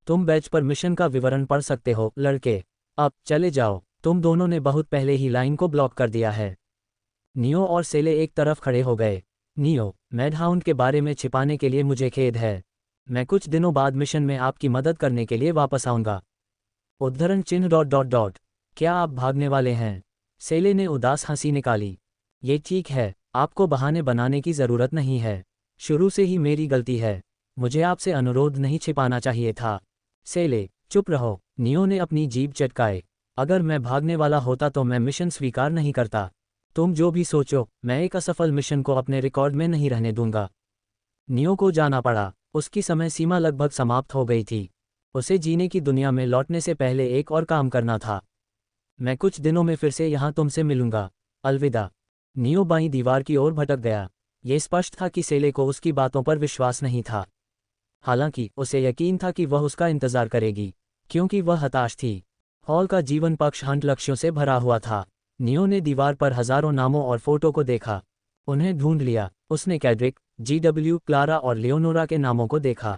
तुम बैज पर मिशन का विवरण पढ़ सकते हो लड़के। अब चले जाओ। तुम दोनों ने बहुत पहले ही लाइन को ब्लॉक कर दिया है। नियो और सेले एक तरफ खड़े हो गए। नियो, मैडहाउंड के बारे में छिपाने के लिए मुझे खेद है। मैं कुछ दिनों बाद मिशन में आपकी मदद करने के लिए वापस आऊंगा। उद्धरण चिन्ह। क्या आप भागने वाले हैं? सेले ने उदास हंसी निकाली। ये ठीक है, आपको बहाने बनाने की ज़रूरत नहीं है। शुरू से ही मेरी गलती है। मुझे आपसे अनुरोध नहीं छिपाना चाहिए था। सेले, चुप रहो। नियो ने अपनी जीभ चटकाए। अगर मैं भागने वाला होता तो मैं मिशन स्वीकार नहीं करता। तुम जो भी सोचो, मैं एक असफल मिशन को अपने रिकॉर्ड में नहीं रहने दूंगा। नियो को जाना पड़ा। उसकी समय सीमा लगभग समाप्त हो गई थी। उसे जीने की दुनिया में लौटने से पहले एक और काम करना था। मैं कुछ दिनों में फिर से यहाँ तुमसे मिलूंगा। अलविदा। नियो बाईं दीवार की ओर भटक गया। ये स्पष्ट था कि सेले को उसकी बातों पर विश्वास नहीं था। हालांकि उसे यकीन था कि वह उसका इंतजार करेगी, क्योंकि वह हताश थी। हॉल का जीवन पक्ष हंट लक्ष्यों से भरा हुआ था। नियो ने दीवार पर हजारों नामों और फोटो को देखा। उन्हें ढूंढ लिया। उसने कैड्रिक, GW, क्लारा और लियोनोरा के नामों को देखा।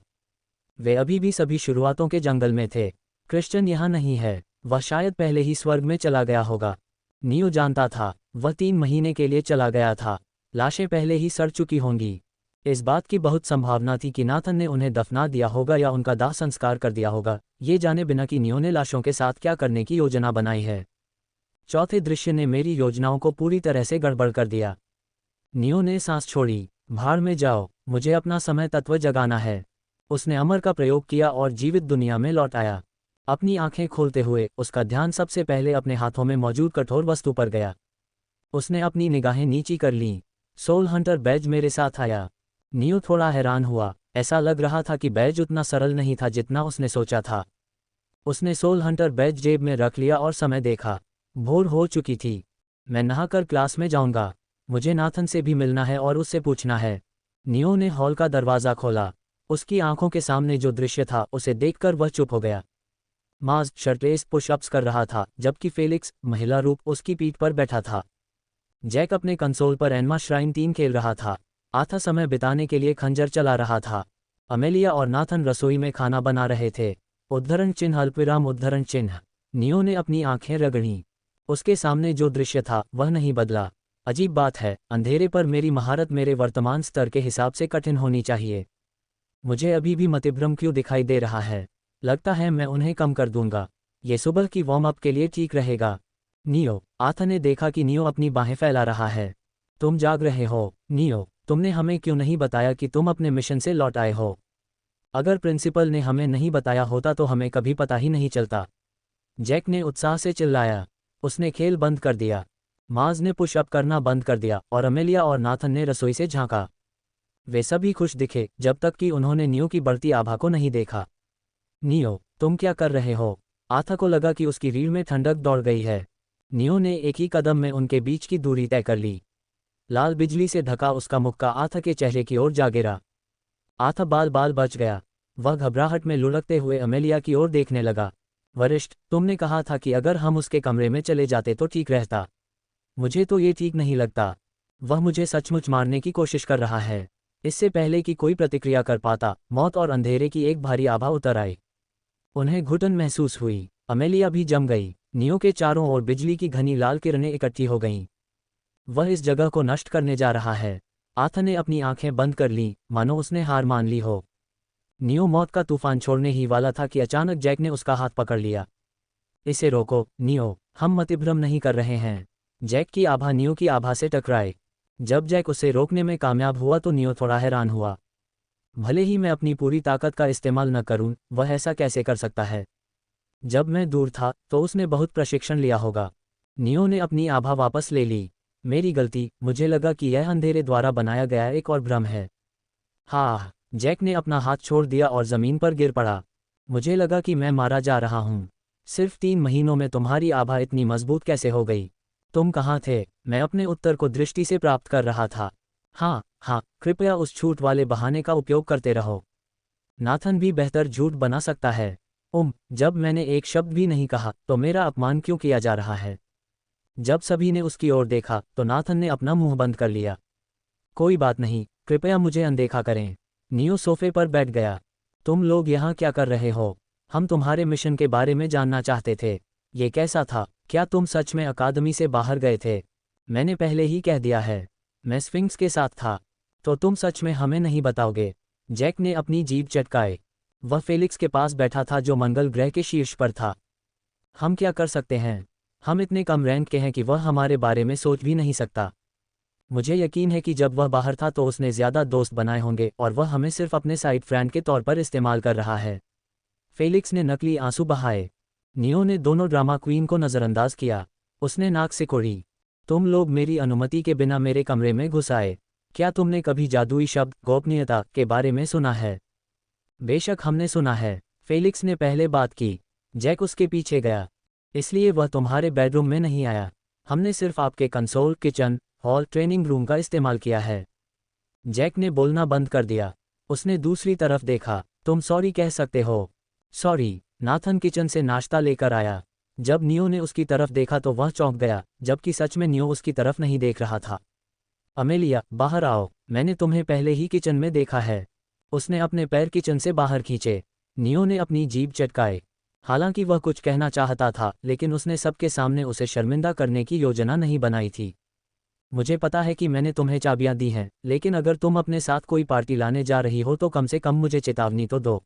वे अभी भी सभी शुरुआतों के जंगल में थे। क्रिश्चियन यहाँ नहीं है। वह शायद पहले ही स्वर्ग में चला गया होगा। नियो जानता था। वह 3 महीने के लिए चला गया था। लाशें पहले ही सड़ चुकी होंगी। इस बात की बहुत संभावना थी कि नाथन ने उन्हें दफना दिया होगा या उनका दाह संस्कार कर दिया होगा, ये जाने बिना कि नियो ने लाशों के साथ क्या करने की योजना बनाई है। चौथे दृश्य ने मेरी योजनाओं को पूरी तरह से गड़बड़ कर दिया। नियो ने सांस छोड़ी। भाड़ में जाओ, मुझे अपना समय तत्व जगाना है। उसने अमर का प्रयोग किया और जीवित दुनिया में लौट आया। अपनी आंखें खोलते हुए उसका ध्यान सबसे पहले अपने हाथों में मौजूद कठोर वस्तु पर गया। उसने अपनी निगाहें नीची कर लीं। सोल हंटर बैज मेरे साथ आया। नियो थोड़ा हैरान हुआ। ऐसा लग रहा था कि बैज उतना सरल नहीं था जितना उसने सोचा था। उसने सोल हंटर बैज जेब में रख लिया और समय देखा। भोर हो चुकी थी। मैं नहाकर क्लास में जाऊंगा। मुझे नाथन से भी मिलना है और उससे पूछना है। नियो ने हॉल का दरवाज़ा खोला। उसकी आंखों के सामने जो दृश्य था उसे देखकर वह चुप हो गया। माज शर्टलेस पुशअप्स कर रहा था जबकि फेलिक्स महिला रूप उसकी पीठ पर बैठा था। जैक अपने कंसोल पर एनमा श्राइन 3 खेल रहा था। आधा समय बिताने के लिए खंजर चला रहा था। अमेलिया और नाथन रसोई में खाना बना रहे थे। उद्धरण चिन्ह अल्पविराम उद्धरण चिन्ह। नियो ने अपनी आंखें रगड़ीं। उसके सामने जो दृश्य था वह नहीं बदला। अजीब बात है, अंधेरे पर मेरी महारत मेरे वर्तमान स्तर के हिसाब से कठिन होनी चाहिए। मुझे अभी भी मतिभ्रम क्यों दिखाई दे रहा है? लगता है मैं उन्हें कम कर दूंगा। ये सुबह की वार्म अप के लिए ठीक रहेगा। नियो। आथा ने देखा कि नियो अपनी बाहें फैला रहा है। तुम जाग रहे हो, नियो। तुमने हमें क्यों नहीं बताया कि तुम अपने मिशन से लौट आए हो? अगर प्रिंसिपल ने हमें नहीं बताया होता तो हमें कभी पता ही नहीं चलता। जैक ने उत्साह से चिल्लाया। उसने खेल बंद कर दिया। माज ने पुशअप करना बंद कर दिया और अमेलिया और नाथन ने रसोई से झांका। वे सभी खुश दिखे जब तक कि उन्होंने नियो की बढ़ती आभा को नहीं देखा। नियो, तुम क्या कर रहे हो? आथा को लगा कि उसकी रीढ़ में ठंडक दौड़ गई है। नियो ने एक ही कदम में उनके बीच की दूरी तय कर ली। लाल बिजली से ढका उसका मुक्का आथा के चेहरे की ओर जा गिरा। आथा बाल बाल बच गया। वह घबराहट में लुढ़कते हुए अमेलिया की ओर देखने लगा। वरिष्ठ, तुमने कहा था कि अगर हम उसके कमरे में चले जाते तो ठीक रहता। मुझे तो ये ठीक नहीं लगता। वह मुझे सचमुच मारने की कोशिश कर रहा है। इससे पहले कि कोई प्रतिक्रिया कर पाता, मौत और अंधेरे की एक भारी आभा उतर आई। उन्हें घुटन महसूस हुई। अमेलिया भी जम गई। नियो के चारों ओर बिजली की घनी लाल किरणें इकट्ठी हो गईं। वह इस जगह को नष्ट करने जा रहा है। आथा ने अपनी आंखें बंद कर लीं, मानो उसने हार मान ली हो। नियो मौत का तूफान छोड़ने ही वाला था कि अचानक जैक ने उसका हाथ पकड़ लिया। इसे रोको, नियो। हम मतिभ्रम नहीं कर रहे हैं। जैक की आभा नियो की आभा से टकराए। जब जैक उसे रोकने में कामयाब हुआ तो नियो थोड़ा हैरान हुआ। भले ही मैं अपनी पूरी ताकत का इस्तेमाल न करूं, वह ऐसा कैसे कर सकता है? जब मैं दूर था तो उसने बहुत प्रशिक्षण लिया होगा। नियो ने अपनी आभा वापस ले ली। मेरी गलती, मुझे लगा कि यह अंधेरे द्वारा बनाया गया एक और भ्रम है। हाँ। जैक ने अपना हाथ छोड़ दिया और जमीन पर गिर पड़ा। मुझे लगा कि मैं मारा जा रहा हूँ। सिर्फ 3 महीनों में तुम्हारी आभा इतनी मजबूत कैसे हो गई? तुम कहाँ थे? मैं अपने उत्तर को दृष्टि से प्राप्त कर रहा था। हाँ हाँ, कृपया उस झूठ वाले बहाने का उपयोग करते रहो। नाथन भी बेहतर झूठ बना सकता है। जब मैंने एक शब्द भी नहीं कहा तो मेरा अपमान क्यों किया जा रहा है? जब सभी ने उसकी ओर देखा तो नाथन ने अपना मुंह बंद कर लिया। कोई बात नहीं, कृपया मुझे अनदेखा करें। नियो सोफे पर बैठ गया। तुम लोग यहाँ क्या कर रहे हो? हम तुम्हारे मिशन के बारे में जानना चाहते थे। ये कैसा था? क्या तुम सच में अकादमी से बाहर गए थे? मैंने पहले ही कह दिया है, मैं स्फिंक्स के साथ था। तो तुम सच में हमें नहीं बताओगे? जैक ने अपनी जीभ चटकाए। वह फेलिक्स के पास बैठा था जो मंगल ग्रह के शीर्ष पर था। हम क्या कर सकते हैं? हम इतने कम रैंक के हैं कि वह हमारे बारे में सोच भी नहीं सकता। मुझे यकीन है कि जब वह बाहर था तो उसने ज़्यादा दोस्त बनाए होंगे और वह हमें सिर्फ अपने साइड फ्रेंड के तौर पर इस्तेमाल कर रहा है। फेलिक्स ने नकली आंसू बहाए। नियो ने दोनों ड्रामा क्वीन को नज़रअंदाज किया। उसने नाक सिकोड़ी। तुम लोग मेरी अनुमति के बिना मेरे कमरे में घुस आए। क्या तुमने कभी जादुई शब्द गोपनीयता के बारे में सुना है? बेशक हमने सुना है। फेलिक्स ने पहले बात की। जैक उसके पीछे गया। इसलिए वह तुम्हारे बेडरूम में नहीं आया। हमने सिर्फ आपके console, kitchen, hall, training room का इस्तेमाल किया है। जैक ने बोलना बंद कर दिया। उसने दूसरी तरफ देखा। तुम सॉरी कह सकते हो। सॉरी। नाथन किचन से नाश्ता लेकर आया। जब नियो ने उसकी तरफ देखा तो वह चौंक गया, जबकि सच में नियो उसकी तरफ नहीं देख रहा था। अमेलिया, बाहर आओ, मैंने तुम्हें पहले ही किचन में देखा है। उसने अपने पैर किचन से बाहर खींचे। नियो ने अपनी जीभ चटकाए। हालांकि वह कुछ कहना चाहता था, लेकिन उसने सबके सामने उसे शर्मिंदा करने की योजना नहीं बनाई थी। मुझे पता है कि मैंने तुम्हें चाबियां दी हैं, लेकिन अगर तुम अपने साथ कोई पार्टी लाने जा रही हो तो कम से कम मुझे चेतावनी तो दो।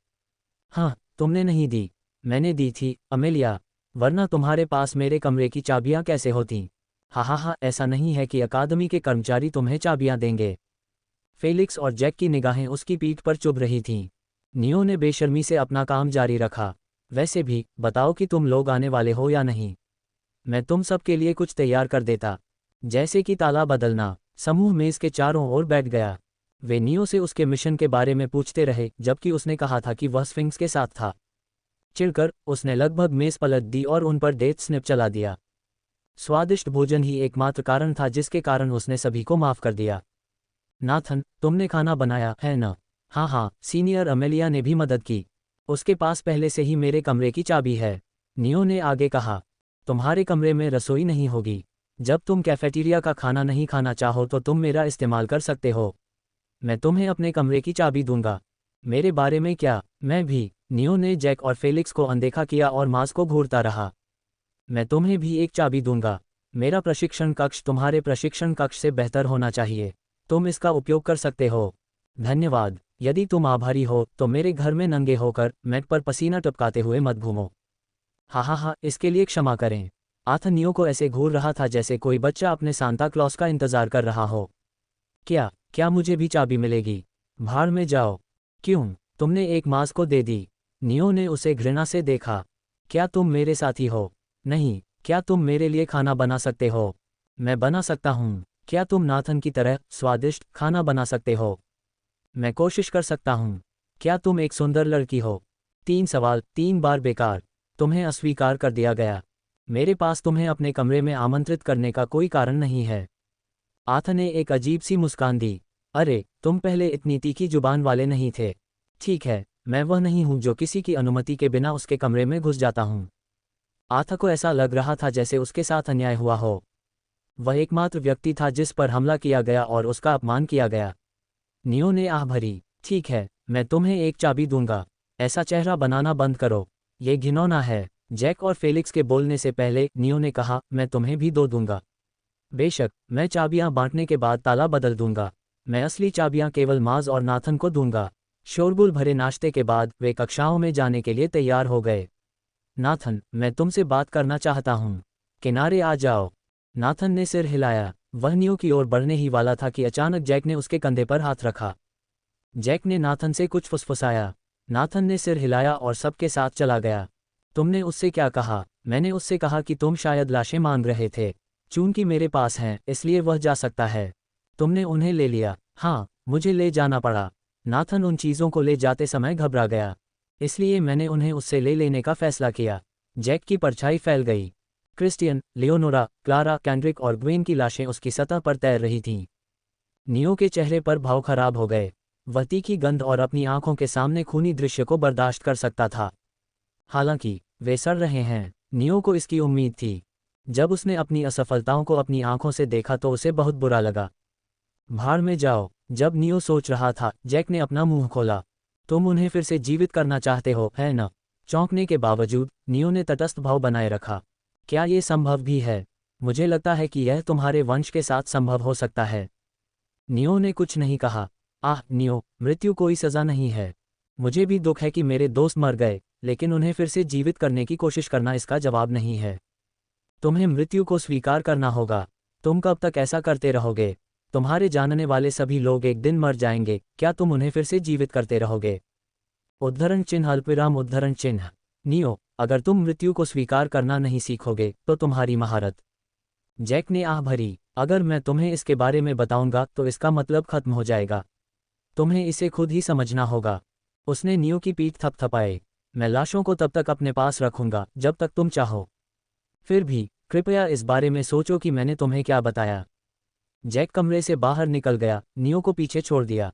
हाँ, तुमने नहीं दी। मैंने दी थी, अमेलिया। वरना तुम्हारे पास मेरे कमरे की चाबियां कैसे होतीं? हाँ, ऐसा नहीं है कि अकादमी के कर्मचारी तुम्हें चाबियां देंगे। फेलिक्स और जैक की निगाहें उसकी पीठ पर चुभ रही थीं। नियो ने बेशर्मी से अपना काम जारी रखा। वैसे भी, बताओ कि तुम लोग आने वाले हो या नहीं। मैं तुम सब के लिए कुछ तैयार कर देता, जैसे कि ताला बदलना। समूह मेज के चारों ओर बैठ गया। वे नियो से उसके मिशन के बारे में पूछते रहे, जबकि उसने कहा था कि वह स्फिंक्स के साथ था। चिढ़कर उसने लगभग मेज पलट दी और उन पर डेथ स्निप चला दिया। स्वादिष्ट भोजन ही एकमात्र कारण था जिसके कारण उसने सभी को माफ कर दिया। नाथन, तुमने खाना बनाया है न? हाँ हाँ, सीनियर अमेलिया ने भी मदद की। उसके पास पहले से ही मेरे कमरे की चाबी है। नियो ने आगे कहा। तुम्हारे कमरे में रसोई नहीं होगी। जब तुम कैफेटेरिया का खाना नहीं खाना चाहो तो तुम मेरा इस्तेमाल कर सकते हो। मैं तुम्हें अपने कमरे की चाबी दूंगा। मेरे बारे में क्या? मैं भी। नियो ने जैक और फेलिक्स को अनदेखा किया और मास को घूरता रहा। मैं तुम्हें भी एक चाबी दूंगा। मेरा प्रशिक्षण कक्ष तुम्हारे प्रशिक्षण कक्ष से बेहतर होना चाहिए। तुम इसका उपयोग कर सकते हो। धन्यवाद। यदि तुम आभारी हो तो मेरे घर में नंगे होकर मैट पर पसीना टपकाते हुए मत घूमो। हा, इसके लिए क्षमा करें। आथ नियो को ऐसे घूर रहा था जैसे कोई बच्चा अपने सांता क्लॉस का इंतजार कर रहा हो। क्या मुझे भी चाबी मिलेगी? भाड़ में जाओ। क्यों? तुमने एक मास को दे दी। नियो ने उसे घृणा से देखा। क्या तुम मेरे साथी हो? नहीं। क्या तुम मेरे लिए खाना बना सकते हो? मैं बना सकता हूँ। क्या तुम नाथन की तरह स्वादिष्ट खाना बना सकते हो? मैं कोशिश कर सकता हूँ। क्या तुम एक सुंदर लड़की हो? 3 सवाल 3 बार बेकार। तुम्हें अस्वीकार कर दिया गया। मेरे पास तुम्हें अपने कमरे में आमंत्रित करने का कोई कारण नहीं है। आथ ने एक अजीब सी मुस्कान दी। अरे, तुम पहले इतनी तीखी जुबान वाले नहीं थे। ठीक है, मैं वह नहीं हूं जो किसी की अनुमति के बिना उसके कमरे में घुस जाता हूं। आथ को ऐसा लग रहा था जैसे उसके साथ अन्याय हुआ हो। वह एकमात्र व्यक्ति था जिस पर हमला किया गया और उसका अपमान किया गया। नियो ने आह भरी। ठीक है, मैं तुम्हें एक चाबी दूंगा। ऐसा चेहरा बनाना बंद करो। ये घिनौना है। जैक और फेलिक्स के बोलने से पहले नियो ने कहा, मैं तुम्हें भी 2 दूंगा। बेशक, मैं चाबियां बांटने के बाद ताला बदल दूंगा। मैं असली चाबियां केवल माज और नाथन को दूंगा। शोरगुल भरे नाश्ते के बाद वे कक्षाओं में जाने के लिए तैयार हो गए। नाथन, मैं तुमसे बात करना चाहता हूँ। किनारे आ जाओ। नाथन ने सिर हिलाया। वह नियो की ओर बढ़ने ही वाला था कि अचानक जैक ने उसके कंधे पर हाथ रखा। जैक ने नाथन से कुछ फुसफुसाया। नाथन ने सिर हिलाया और सबके साथ चला गया। तुमने उससे क्या कहा? मैंने उससे कहा कि तुम शायद लाशें मांग रहे थे। चूंकि मेरे पास हैं, इसलिए वह जा सकता है। तुमने उन्हें ले लिया? हाँ, मुझे ले जाना पड़ा। नाथन उन चीज़ों को ले जाते समय घबरा गया। इसलिए मैंने उन्हें उससे ले लेने का फैसला किया। जैक की परछाई फैल गई। क्रिस्टियन, लियोनोरा, क्लारा, कैंड्रिक और ग्वेन की लाशें उसकी सतह पर तैर रही थीं। नियो के चेहरे पर भाव खराब हो गए। वह तीखी गंध और अपनी आंखों के सामने खूनी दृश्य को बर्दाश्त कर सकता था। हालांकि वे सड़ रहे हैं। नियो को इसकी उम्मीद थी। जब उसने अपनी असफलताओं को अपनी आंखों से देखा तो उसे बहुत बुरा लगा। भाड़ में जाओ। जब नियो सोच रहा था, जैक ने अपना मुंह खोला। तुम उन्हें फिर से जीवित करना चाहते हो, है न? चौंकने के बावजूद नियो ने तटस्थ भाव बनाए रखा। क्या ये संभव भी है? मुझे लगता है कि यह तुम्हारे वंश के साथ संभव हो सकता है। नियो ने कुछ नहीं कहा। आह नियो, मृत्यु कोई सज़ा नहीं है। मुझे भी दुख है कि मेरे दोस्त मर गए, लेकिन उन्हें फिर से जीवित करने की कोशिश करना इसका जवाब नहीं है। तुम्हें मृत्यु को स्वीकार करना होगा। तुम कब तक ऐसा करते रहोगे? तुम्हारे जानने वाले सभी लोग एक दिन मर जाएंगे, क्या तुम उन्हें फिर से जीवित करते रहोगे? उद्धरण चिन्ह अल्पविराम उद्धरण चिन्ह। नियो, अगर तुम मृत्यु को स्वीकार करना नहीं सीखोगे तो तुम्हारी महारत। जैक ने आह भरी। अगर मैं तुम्हें इसके बारे में बताऊंगा तो इसका मतलब खत्म हो जाएगा। तुम्हें इसे खुद ही समझना होगा। उसने नियो की पीठ थपथपाई। मैं लाशों को तब तक अपने पास रखूंगा जब तक तुम चाहो। फिर भी, कृपया इस बारे में सोचो कि मैंने तुम्हें क्या बताया। जैक कमरे से बाहर निकल गया, नियो को पीछे छोड़ दिया।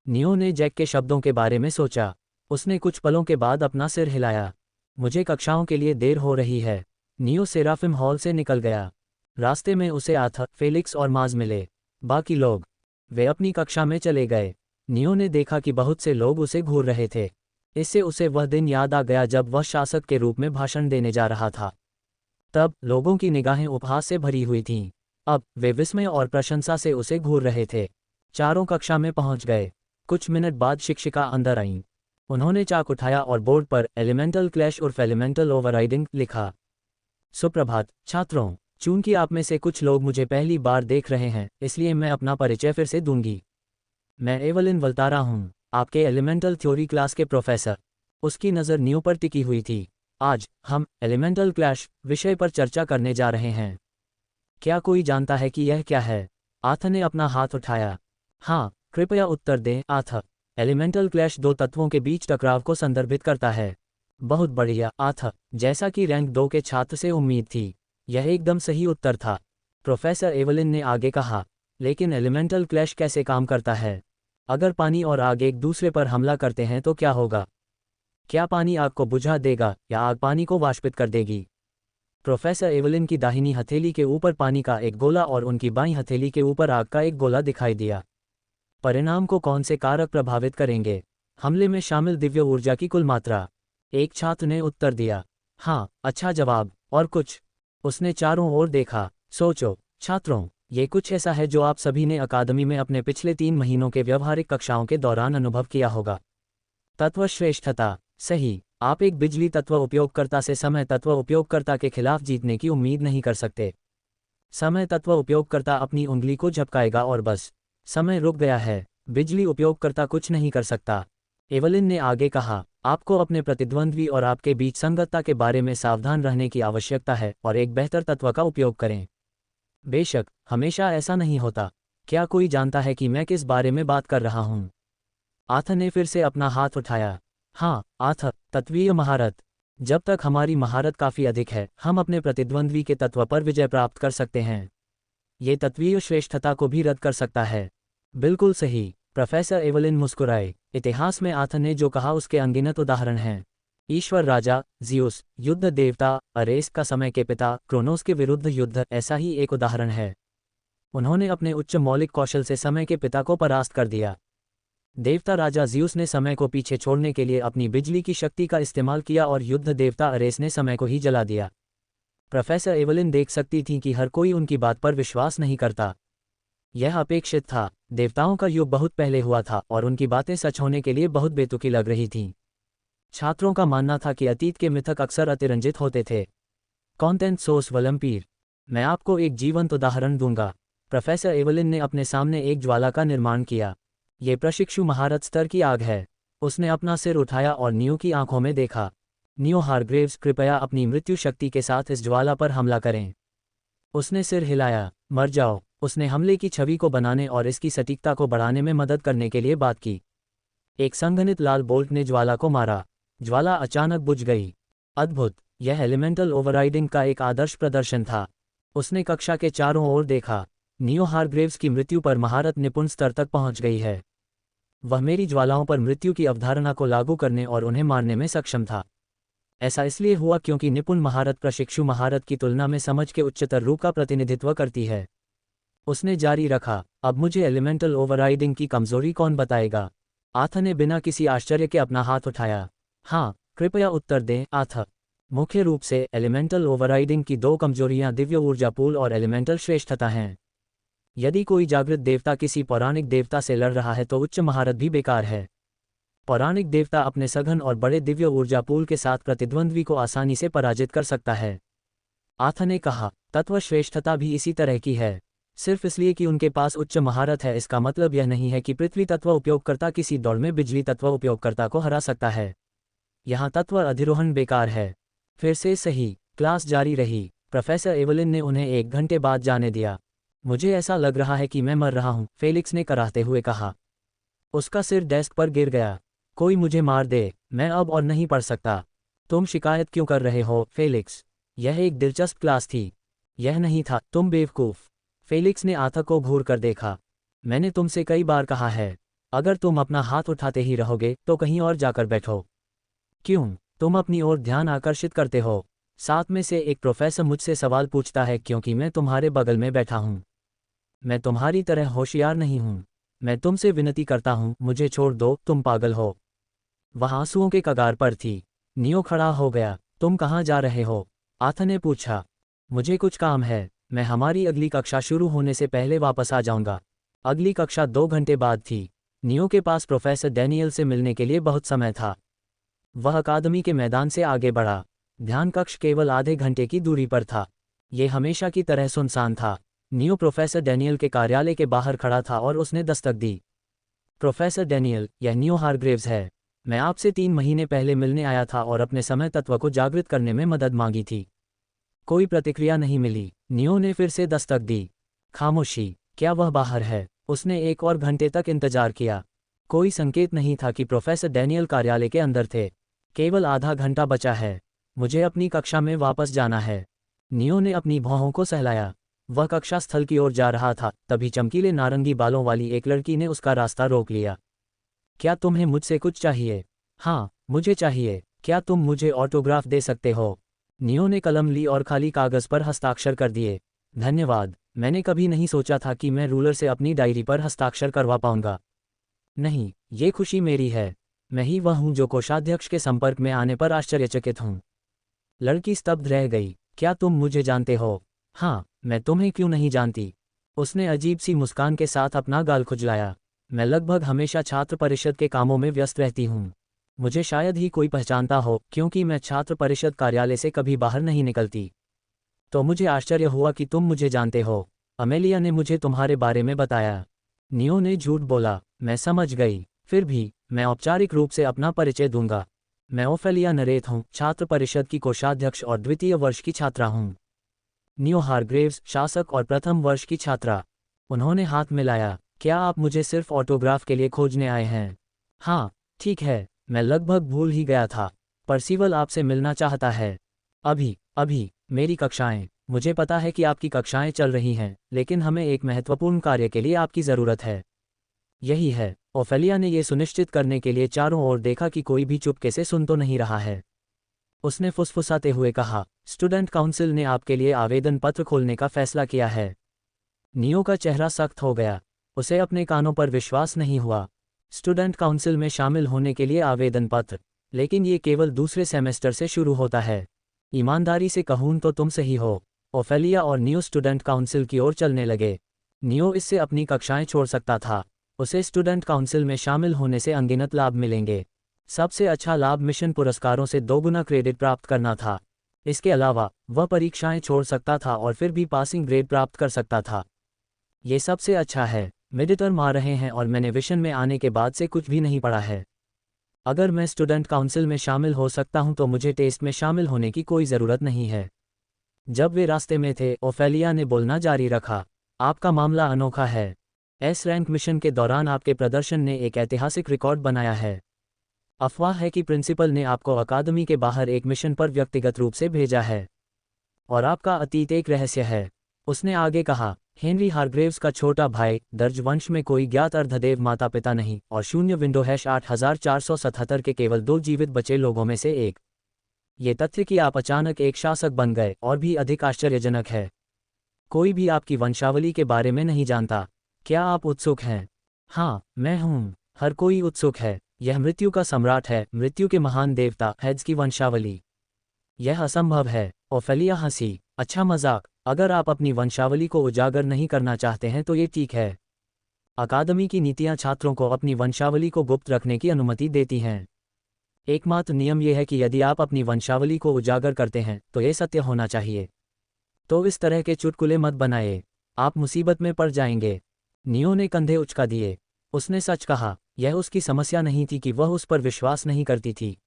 नियो ने जैक के शब्दों के बारे में सोचा। उसने कुछ पलों के बाद अपना सिर हिलाया। मुझे कक्षाओं के लिए देर हो रही है। नियो सेराफिम हॉल से निकल गया। रास्ते में उसे आथ, फेलिक्स और माज मिले। बाकी लोग, वे अपनी कक्षा में चले गए। नियो ने देखा कि बहुत से लोग उसे घूर रहे थे। इससे उसे वह दिन याद आ गया जब वह शासक के रूप में भाषण देने जा रहा था। तब लोगों की निगाहें उपहास से भरी हुई थीं। अब वे विस्मय और प्रशंसा से उसे घूर रहे थे। चारों कक्षा में पहुंच गए। कुछ मिनट बाद शिक्षिका अंदर आईं। उन्होंने चाक उठाया और बोर्ड पर एलिमेंटल क्लैश उर्फ एलिमेंटल ओवरराइडिंग लिखा। सुप्रभात छात्रों, चूंकि आप में से कुछ लोग मुझे पहली बार देख रहे हैं, इसलिए मैं अपना परिचय फिर से दूंगी। मैं एवलिन वल्तारा हूँ। आपके एलिमेंटल थ्योरी क्लास के प्रोफेसर। उसकी नज़र नियो पर टिकी हुई थी। आज हम एलिमेंटल क्लैश विषय पर चर्चा करने जा रहे हैं। क्या कोई जानता है कि यह क्या है? आथ ने अपना हाथ उठाया। हाँ, कृपया उत्तर दें आथ। एलिमेंटल क्लैश दो तत्वों के बीच टकराव को संदर्भित करता है। बहुत बढ़िया आथ, जैसा कि रैंक 2 के छात्र से उम्मीद थी, यह एकदम सही उत्तर था। प्रोफेसर एवलिन ने आगे कहा, लेकिन एलिमेंटल क्लैश कैसे काम करता है? अगर पानी और आग एक दूसरे पर हमला करते हैं तो क्या होगा? क्या पानी आग को बुझा देगा या आग पानी को वाष्पित कर देगी? प्रोफेसर एवलिन की दाहिनी हथेली के ऊपर पानी का एक गोला और उनकी बाईं हथेली के ऊपर आग का एक गोला दिखाई दिया। परिणाम को कौन से कारक प्रभावित करेंगे? हमले में शामिल दिव्य ऊर्जा की कुल मात्रा। एक छात्र ने उत्तर दिया। हाँ, अच्छा जवाब। और कुछ? उसने चारों ओर देखा। सोचो छात्रों, ये कुछ ऐसा है जो आप सभी ने अकादमी में अपने पिछले 3 महीनों के व्यवहारिक कक्षाओं के दौरान अनुभव किया होगा। तत्व श्रेष्ठता। सही, आप एक बिजली तत्व उपयोगकर्ता से समय तत्व उपयोगकर्ता के खिलाफ जीतने की उम्मीद नहीं कर सकते। समय तत्व उपयोगकर्ता अपनी उंगली को झपकाएगा और बस, समय रुक गया है। बिजली उपयोगकर्ता कुछ नहीं कर सकता। एवलिन ने आगे कहा, आपको अपने प्रतिद्वंद्वी और आपके बीच संगतता के बारे में सावधान रहने की आवश्यकता है और एक बेहतर तत्व का उपयोग करें। बेशक, हमेशा ऐसा नहीं होता। क्या कोई जानता है कि मैं किस बारे में बात कर रहा हूँ? आथ ने फिर से अपना हाथ उठाया। हाँ आथ, तत्वीय महारत। जब तक हमारी महारत काफ़ी अधिक है, हम अपने प्रतिद्वंद्वी के तत्व पर विजय प्राप्त कर सकते हैं। ये तत्वीय श्रेष्ठता को भी रद्द कर सकता है। बिल्कुल सही। प्रोफेसर एवलिन मुस्कुराए। इतिहास में आथ ने जो कहा उसके अनगिनत उदाहरण हैं। ईश्वर राजा, ज़्यूस, युद्ध देवता, अरेस का समय के पिता, क्रोनोस के विरुद्ध युद्ध ऐसा ही एक उदाहरण है। उन्होंने अपने उच्च मौलिक कौशल से समय के पिता को परास्त कर दिया। देवता राजा ज़्यूस ने समय को पीछे छोड़ने के लिए अपनी बिजली की शक्ति का इस्तेमाल किया और युद्ध देवता अरेस ने समय को ही जला दिया। प्रोफेसर एवलिन देख सकती थी कि हर कोई उनकी बात पर विश्वास नहीं करता। यह अपेक्षित था। देवताओं का युग बहुत पहले हुआ था और उनकी बातें सच होने के लिए बहुत बेतुकी लग रही थीं। छात्रों का मानना था कि अतीत के मिथक अक्सर अतिरंजित होते थे। कॉन्टेंट सोर्स वलम्पीर। मैं आपको एक जीवंत उदाहरण दूंगा। प्रोफेसर एवलिन ने अपने सामने एक ज्वाला का निर्माण किया। ये प्रशिक्षु महारत स्तर की आग है। उसने अपना सिर उठाया और नियो की आंखों में देखा। नियो हारग्रेव्स, कृपया अपनी मृत्यु शक्ति के साथ इस ज्वाला पर हमला करें। उसने सिर हिलाया। मर जाओ। उसने हमले की छवि को बनाने और इसकी सटीकता को बढ़ाने में मदद करने के लिए बात की। एक संघनित लाल बोल्ट ने ज्वाला को मारा। ज्वाला अचानक बुझ गई। अद्भुत। यह एलिमेंटल ओवरराइडिंग का एक आदर्श प्रदर्शन था। उसने कक्षा के चारों ओर देखा। नियो हारग्रेव्स की मृत्यु पर महारत निपुण स्तर तक पहुंच गई है। वह मेरी ज्वालाओं पर मृत्यु की अवधारणा को लागू करने और उन्हें मारने में सक्षम था। ऐसा इसलिए हुआ क्योंकि निपुण महारत प्रशिक्षु महारत की तुलना में समझ के उच्चतर रूप का प्रतिनिधित्व करती है। उसने जारी रखा, अब मुझे एलिमेंटल ओवरराइडिंग की कमजोरी कौन बताएगा? आथ ने बिना किसी आश्चर्य के अपना हाथ उठाया। हाँ, कृपया उत्तर दें आथ। मुख्य रूप से एलिमेंटल ओवरराइडिंग की दो कमजोरियां दिव्य ऊर्जा पूल और एलिमेंटल श्रेष्ठता हैं। यदि कोई जागृत देवता किसी पौराणिक देवता से लड़ रहा है तो उच्च महारत भी बेकार है। पौराणिक देवता अपने सघन और बड़े दिव्य ऊर्जा पूल के साथ प्रतिद्वंद्वी को आसानी से पराजित कर सकता है। आथ ने कहा, तत्व श्रेष्ठता भी इसी तरह की है। सिर्फ इसलिए कि उनके पास उच्च महारत है इसका मतलब यह नहीं है कि पृथ्वी तत्व उपयोगकर्ता किसी दौड़ में बिजली तत्व उपयोगकर्ता को हरा सकता है। यहाँ तत्व अधिरोहण बेकार है। फिर से सही। क्लास जारी रही। प्रोफेसर एवलिन ने उन्हें 1 घंटे बाद जाने दिया। मुझे ऐसा लग रहा है कि मैं मर रहा हूँ, फेलिक्स ने कराहते हुए कहा। उसका सिर डेस्क पर गिर गया। कोई मुझे मार दे, मैं अब और नहीं पढ़ सकता। तुम शिकायत क्यों कर रहे हो, फेलिक्स? यह एक दिलचस्प क्लास थी। यह नहीं था, तुम बेवकूफ़। फेलिक्स ने आथ को घूर कर देखा। मैंने तुमसे कई बार कहा है, अगर तुम अपना हाथ उठाते ही रहोगे तो कहीं और जाकर बैठो। क्यों? तुम अपनी ओर ध्यान आकर्षित करते हो। 7 में से एक प्रोफेसर मुझसे सवाल पूछता है क्योंकि मैं तुम्हारे बगल में बैठा हूँ। मैं तुम्हारी तरह होशियार नहीं हूँ। मैं तुमसे विनती करता हूँ, मुझे छोड़ दो, तुम पागल हो। वह आंसुओं के कगार पर थी। नियो खड़ा हो गया। तुम कहाँ जा रहे हो? आथ ने पूछा। मुझे कुछ काम है, मैं हमारी अगली कक्षा शुरू होने से पहले वापस आ जाऊंगा। अगली कक्षा 2 घंटे बाद थी। नियो के पास प्रोफेसर डैनियल से मिलने के लिए बहुत समय था। वह अकादमी के मैदान से आगे बढ़ा। ध्यान कक्ष केवल आधे घंटे की दूरी पर था। ये हमेशा की तरह सुनसान था। नियो प्रोफेसर डैनियल के कार्यालय के बाहर खड़ा था और उसने दस्तक दी। प्रोफेसर डैनियल, यह नियो हारग्रेव्स है। मैं आपसे 3 महीने पहले मिलने आया था और अपने समय तत्व को जागृत करने में मदद मांगी थी। कोई प्रतिक्रिया नहीं मिली। नियो ने फिर से दस्तक दी। खामोशी। क्या वह बाहर है? उसने 1 और घंटे तक इंतजार किया। कोई संकेत नहीं था कि प्रोफेसर डैनियल कार्यालय के अंदर थे। केवल आधा घंटा बचा है। मुझे अपनी कक्षा में वापस जाना है। नियो ने अपनी भौहों को सहलाया। वह कक्षा स्थल की ओर जा रहा था, तभी चमकीले नारंगी बालों वाली एक लड़की ने उसका रास्ता रोक लिया। क्या तुम्हें मुझसे कुछ चाहिए? हाँ, मुझे चाहिए। क्या तुम मुझे ऑटोग्राफ दे सकते हो? नियो ने कलम ली और खाली कागज पर हस्ताक्षर कर दिए। धन्यवाद। मैंने कभी नहीं सोचा था कि मैं रूलर से अपनी डायरी पर हस्ताक्षर करवा पाऊंगा। नहीं, ये खुशी मेरी है। मैं ही वह हूं जो कोषाध्यक्ष के संपर्क में आने पर आश्चर्यचकित हूं। लड़की स्तब्ध रह गई। क्या तुम मुझे जानते हो? हाँ, मैं तुम्हें क्यों नहीं जानती? उसने अजीब सी मुस्कान के साथ अपना गाल खुजलाया। मैं लगभग हमेशा छात्र परिषद के कामों में व्यस्त रहती हूँ। मुझे शायद ही कोई पहचानता हो, क्योंकि मैं छात्र परिषद कार्यालय से कभी बाहर नहीं निकलती। तो मुझे आश्चर्य हुआ कि तुम मुझे जानते हो। अमेलिया ने मुझे तुम्हारे बारे में बताया। नियो ने झूठ बोला। मैं समझ गई। फिर भी मैं औपचारिक रूप से अपना परिचय दूंगा। मैं ओफेलिया नरेथ हूँ, छात्र परिषद की कोषाध्यक्ष और द्वितीय वर्ष की छात्रा हूँ। नियो हारग्रेव्स, शासक और प्रथम वर्ष की छात्रा। उन्होंने हाथ मिलाया। क्या आप मुझे सिर्फ ऑटोग्राफ के लिए खोजने आए हैं? हाँ, ठीक है, मैं लगभग भूल ही गया था। परसिवल आपसे मिलना चाहता है। अभी अभी मेरी कक्षाएं। मुझे पता है कि आपकी कक्षाएं चल रही हैं, लेकिन हमें एक महत्वपूर्ण कार्य के लिए आपकी ज़रूरत है। यही है। ओफेलिया ने यह सुनिश्चित करने के लिए चारों ओर देखा कि कोई भी चुपके से सुन तो नहीं रहा है। उसने फुसफुसाते हुए कहा, स्टूडेंट काउंसिल ने आपके लिए आवेदन पत्र खोलने का फैसला किया है। नियो का चेहरा सख्त हो गया। उसे अपने कानों पर विश्वास नहीं हुआ। स्टूडेंट काउंसिल में शामिल होने के लिए आवेदन पत्र? लेकिन ये केवल दूसरे सेमेस्टर से शुरू होता है। ईमानदारी से कहूं तो तुम सही हो। ओफेलिया और नियो स्टूडेंट काउंसिल की ओर चलने लगे। नियो इससे अपनी कक्षाएं छोड़ सकता था। उसे स्टूडेंट काउंसिल में शामिल होने से अनगिनत लाभ मिलेंगे। सबसे अच्छा लाभ मिशन पुरस्कारों से 2 गुना क्रेडिट प्राप्त करना था। इसके अलावा वह परीक्षाएं छोड़ सकता था और फिर भी पासिंग ग्रेड प्राप्त कर सकता था। ये सबसे अच्छा है। मिडटर्म आ रहे हैं और मैंने विशन में आने के बाद से कुछ भी नहीं पढ़ा है। अगर मैं स्टूडेंट काउंसिल में शामिल हो सकता हूं तो मुझे टेस्ट में शामिल होने की कोई ज़रूरत नहीं है। जब वे रास्ते में थे, ओफेलिया ने बोलना जारी रखा। आपका मामला अनोखा है। एस रैंक मिशन के दौरान आपके प्रदर्शन ने एक ऐतिहासिक रिकॉर्ड बनाया है। अफवाह है कि प्रिंसिपल ने आपको अकादमी के बाहर एक मिशन पर व्यक्तिगत रूप से भेजा है। और आपका अतीत एक रहस्य है। उसने आगे कहा, हेनरी हारग्रेव्स का छोटा भाई, दर्ज वंश में कोई ज्ञात अर्धदेव माता पिता नहीं, और 0-8477 के केवल 2 जीवित बचे लोगों में से एक। ये तथ्य कि आप अचानक एक शासक बन गए और भी अधिक आश्चर्यजनक है। कोई भी आपकी वंशावली के बारे में नहीं जानता। क्या आप उत्सुक हैं? हाँ, मैं हूँ। हर कोई उत्सुक है। यह मृत्यु का सम्राट है, मृत्यु के महान देवता हेड्स की वंशावली। यह असंभव है। ओफेलिया हंसी। अच्छा मजाक। अगर आप अपनी वंशावली को उजागर नहीं करना चाहते हैं तो ये ठीक है। अकादमी की नीतियां छात्रों को अपनी वंशावली को गुप्त रखने की अनुमति देती हैं। एकमात्र नियम यह है कि यदि आप अपनी वंशावली को उजागर करते हैं तो ये सत्य होना चाहिए। तो इस तरह के चुटकुले मत बनाए, आप मुसीबत में पड़ जाएंगे। नियो ने कंधे उचका दिए। उसने सच कहा। यह उसकी समस्या नहीं थी कि वह उस पर विश्वास नहीं करती थी।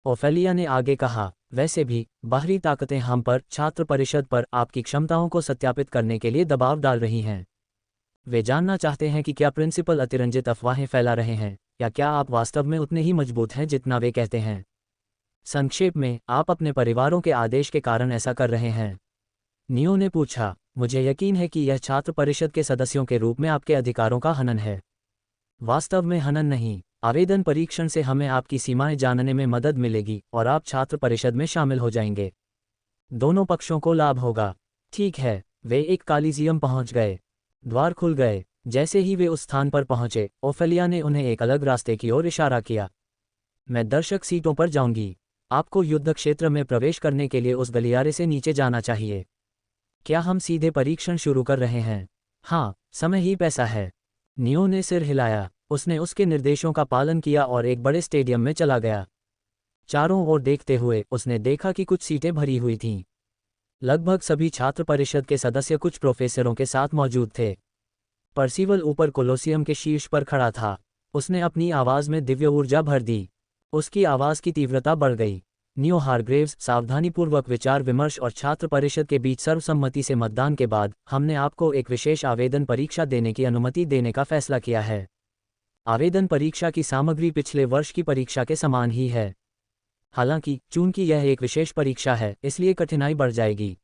ओफेलिया ने आगे कहा, वैसे भी बाहरी ताकतें हम पर, छात्र परिषद पर, आपकी क्षमताओं को सत्यापित करने के लिए दबाव डाल रही हैं। वे जानना चाहते हैं कि क्या प्रिंसिपल अतिरंजित अफवाहें फैला रहे हैं, या क्या आप वास्तव में उतने ही मजबूत हैं जितना वे कहते हैं। संक्षेप में, आप अपने परिवारों के आदेश के कारण ऐसा कर रहे हैं। नियो ने पूछा, मुझे यकीन है कि यह छात्र परिषद के सदस्यों के रूप में आपके अधिकारों का हनन है। वास्तव में हनन नहीं। आवेदन परीक्षण से हमें आपकी सीमाएं जानने में मदद मिलेगी और आप छात्र परिषद में शामिल हो जाएंगे। दोनों पक्षों को लाभ होगा। ठीक है। वे एक कॉलिजियम पहुंच गए। द्वार खुल गए। जैसे ही वे उस स्थान पर पहुंचे, ओफेलिया ने उन्हें एक अलग रास्ते की ओर इशारा किया। मैं दर्शक सीटों पर जाऊंगी। आपको युद्ध क्षेत्र में प्रवेश करने के लिए उस गलियारे से नीचे जाना चाहिए। क्या हम सीधे परीक्षण शुरू कर रहे हैं? हाँ, समय ही पैसा है। नियो ने सिर हिलाया। उसने उसके निर्देशों का पालन किया और एक बड़े स्टेडियम में चला गया। चारों ओर देखते हुए उसने देखा कि कुछ सीटें भरी हुई थीं। लगभग सभी छात्र परिषद के सदस्य कुछ प्रोफेसरों के साथ मौजूद थे। परसिवल ऊपर कोलोसियम के शीर्ष पर खड़ा था। उसने अपनी आवाज़ में दिव्य ऊर्जा भर दी। उसकी आवाज़ की तीव्रता बढ़ गई। नियो हारग्रेव्स, सावधानीपूर्वक विचार विमर्श और छात्र परिषद के बीच सर्वसम्मति से मतदान के बाद, हमने आपको एक विशेष आवेदन परीक्षा देने की अनुमति देने का फैसला किया है। आवेदन परीक्षा की सामग्री पिछले वर्ष की परीक्षा के समान ही है। हालांकि, चूंकि यह एक विशेष परीक्षा है, इसलिए कठिनाई बढ़ जाएगी।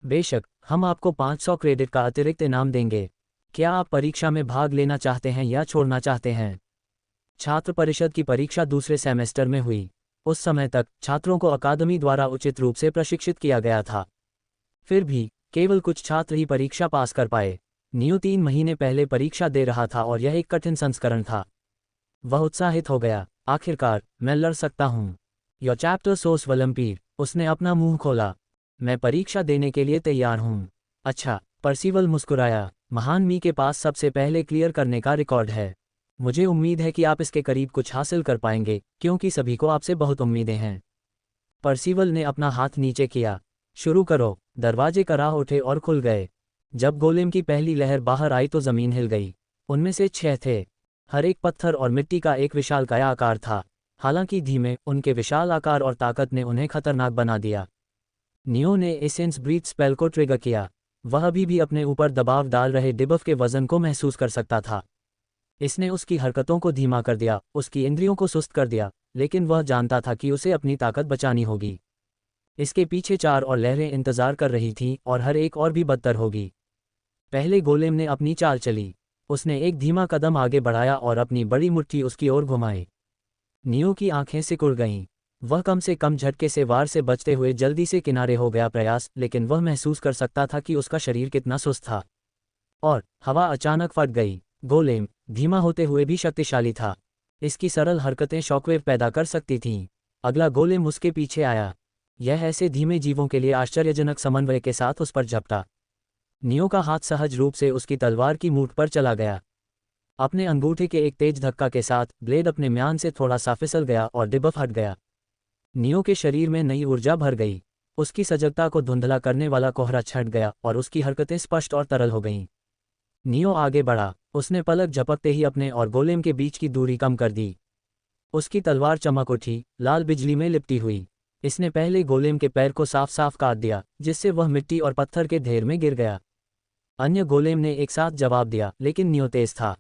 बेशक, हम आपको 500 क्रेडिट का अतिरिक्त इनाम देंगे। क्या आप परीक्षा में भाग लेना चाहते हैं या छोड़ना चाहते हैं? छात्र परिषद की परीक्षा दूसरे सेमेस्टर में हुई। उस समय तक छात्रों को अकादमी द्वारा उचित रूप से प्रशिक्षित किया गया था। फिर भी केवल कुछ छात्र ही परीक्षा पास कर पाए। नियो 3 महीने पहले परीक्षा दे रहा था और यह एक कठिन संस्करण था। वह उत्साहित हो गया। आखिरकार, मैं लड़ सकता हूँ। योर चैप्टर सोर्स वलम्पीर। उसने अपना मुंह खोला। मैं परीक्षा देने के लिए तैयार हूँ। अच्छा, पर्सिवल मुस्कुराया। महान मी के पास सबसे पहले क्लियर करने का रिकॉर्ड है। मुझे उम्मीद है कि आप इसके करीब कुछ हासिल कर पाएंगे, क्योंकि सभी को आपसे बहुत उम्मीदें हैं। पर्सिवल ने अपना हाथ नीचे किया। शुरू करो। दरवाजे कराह उठे और खुल गए। जब गोलेम की पहली लहर बाहर आई तो जमीन हिल गई। उनमें से 6 थे। हर एक पत्थर और मिट्टी का एक विशालकाय आकार था। हालांकि धीमे, उनके विशाल आकार और ताकत ने उन्हें खतरनाक बना दिया। नियो ने एसेंस ब्रीथ स्पेल को ट्रिगर किया। वह अभी भी अपने ऊपर दबाव डाल रहे डिबफ के वजन को महसूस कर सकता था। इसने उसकी हरकतों को धीमा कर दिया, उसकी इंद्रियों को सुस्त कर दिया, लेकिन वह जानता था कि उसे अपनी ताकत बचानी होगी। इसके पीछे 4 और लहरें इंतजार कर रही थीं, और हर एक और भी बदतर होगी। पहले गोलेम ने अपनी चाल चली। उसने एक धीमा कदम आगे बढ़ाया और अपनी बड़ी मुट्ठी उसकी ओर घुमाई। नियो की आंखें सिकुड़ गईं। वह कम से कम झटके से वार से बचते हुए जल्दी से किनारे हो गया प्रयास, लेकिन वह महसूस कर सकता था कि उसका शरीर कितना सुस्त था। और हवा अचानक फट गई। गोलेम, धीमा होते हुए भी शक्तिशाली था। इसकी सरल हरकतें शॉकवेव पैदा कर सकती थीं। अगला गोलेम उसके पीछे आया। यह ऐसे धीमे जीवों के लिए आश्चर्यजनक समन्वय के साथ उस पर झपटा। नियो का हाथ सहज रूप से उसकी तलवार की मूठ पर चला गया। अपने अंगूठे के एक तेज धक्का के साथ ब्लेड अपने म्यान से थोड़ा सा फिसल गया और डिबफ हट गया। नियो के शरीर में नई ऊर्जा भर गई। उसकी सजगता को धुंधला करने वाला कोहरा छट गया और उसकी हरकतें स्पष्ट और तरल हो गईं। नियो आगे बढ़ा। उसने पलक झपकते ही अपने और गोलेम के बीच की दूरी कम कर दी। उसकी तलवार चमक उठी, लाल बिजली में लिपटी हुई। इसने पहले गोलेम के पैर को साफ साफ काट दिया, जिससे वह मिट्टी और पत्थर के ढेर में गिर गया। अन्य गोलेम ने एक साथ जवाब दिया, लेकिन नियो तेज था।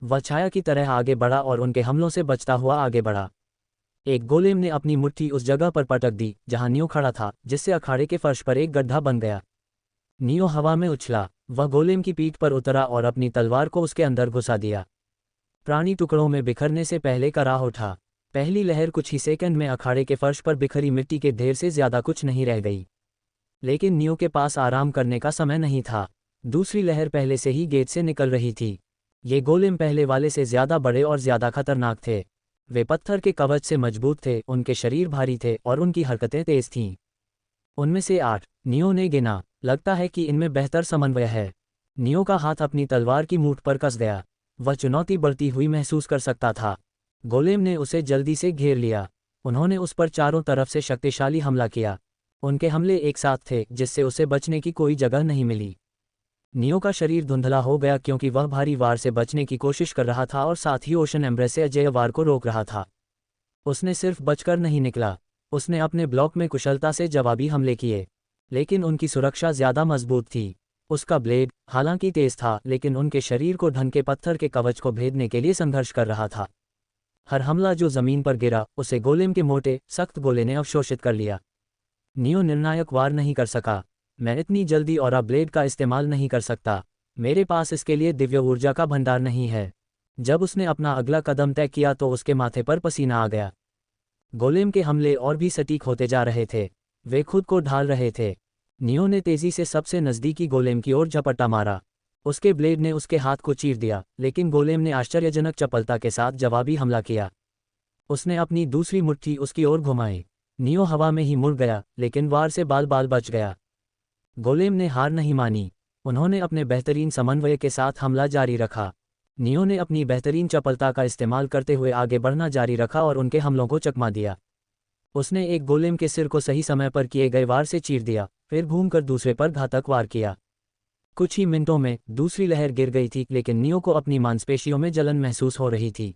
वह छाया की तरह आगे बढ़ा और उनके हमलों से बचता हुआ आगे बढ़ा। एक गोलेम ने अपनी मुट्ठी उस जगह पर पटक दी जहां नियो खड़ा था, जिससे अखाड़े के फर्श पर एक गड्ढा बन गया। नियो हवा में उछला। वह गोलेम की पीठ पर उतरा और अपनी तलवार को उसके अंदर घुसा दिया। प्राणी टुकड़ों में बिखरने से पहले कराह उठा। पहली लहर कुछ ही सेकंड में अखाड़े के फर्श पर बिखरी मिट्टी के ढेर से ज्यादा कुछ नहीं रह गई। लेकिन नियो के पास आराम करने का समय नहीं था। दूसरी लहर पहले से ही गेट से निकल रही थी। ये गोलेम पहले वाले से ज्यादा बड़े और ज्यादा खतरनाक थे। वे पत्थर के कवच से मजबूत थे, उनके शरीर भारी थे और उनकी हरकतें तेज थीं। उनमें से 8 नियो ने गिना। लगता है कि इनमें बेहतर समन्वय है। नियो का हाथ अपनी तलवार की मूठ पर कस गया। वह चुनौती बढ़ती हुई महसूस कर सकता था। गोलेम ने उसे जल्दी से घेर लिया। उन्होंने उस पर चारों तरफ से शक्तिशाली हमला किया। उनके हमले एक साथ थे, जिससे उसे बचने की कोई जगह नहीं मिली। नियो का शरीर धुंधला हो गया क्योंकि वह भारी वार से बचने की कोशिश कर रहा था और साथ ही ओशन एम्ब्रेस से अजेय वार को रोक रहा था। उसने सिर्फ बचकर नहीं निकला, उसने अपने ब्लॉक में कुशलता से जवाबी हमले किए। लेकिन उनकी सुरक्षा ज्यादा मजबूत थी। उसका ब्लेड, हालांकि तेज था, लेकिन उनके शरीर को ढंग के पत्थर के कवच को भेदने के लिए संघर्ष कर रहा था। हर हमला जो जमीन पर गिरा, उसे गोलेम के मोटे, सख्त गोले ने अवशोषित कर लिया। नियो निर्णायक वार नहीं कर सका। मैं इतनी जल्दी और ब्लेड का इस्तेमाल नहीं कर सकता। मेरे पास इसके लिए दिव्य ऊर्जा का भंडार नहीं है। जब उसने अपना अगला कदम तय किया तो उसके माथे पर पसीना आ गया। गोलेम के हमले और भी सटीक होते जा रहे थे। वे खुद को ढाल रहे थे। नियो ने तेजी से सबसे नज़दीकी गोलेम की ओर झपट्टा मारा। उसके ब्लेड ने उसके हाथ को चीर दिया, लेकिन गोलेम ने आश्चर्यजनक चपलता के साथ जवाबी हमला किया। उसने अपनी दूसरी मुट्ठी उसकी ओर घुमाई। नियो हवा में ही मुड़ गया, लेकिन वार से बाल बाल बच गया। गोलेम ने हार नहीं मानी। उन्होंने अपने बेहतरीन समन्वय के साथ हमला जारी रखा। नियो ने अपनी बेहतरीन चपलता का इस्तेमाल करते हुए आगे बढ़ना जारी रखा और उनके हमलों को चकमा दिया। उसने एक गोलेम के सिर को सही समय पर किए गए वार से चीर दिया, फिर घूमकर दूसरे पर घातक वार किया। कुछ ही मिनटों में दूसरी लहर गिर गई थी, लेकिन नियो को अपनी मांसपेशियों में जलन महसूस हो रही थी।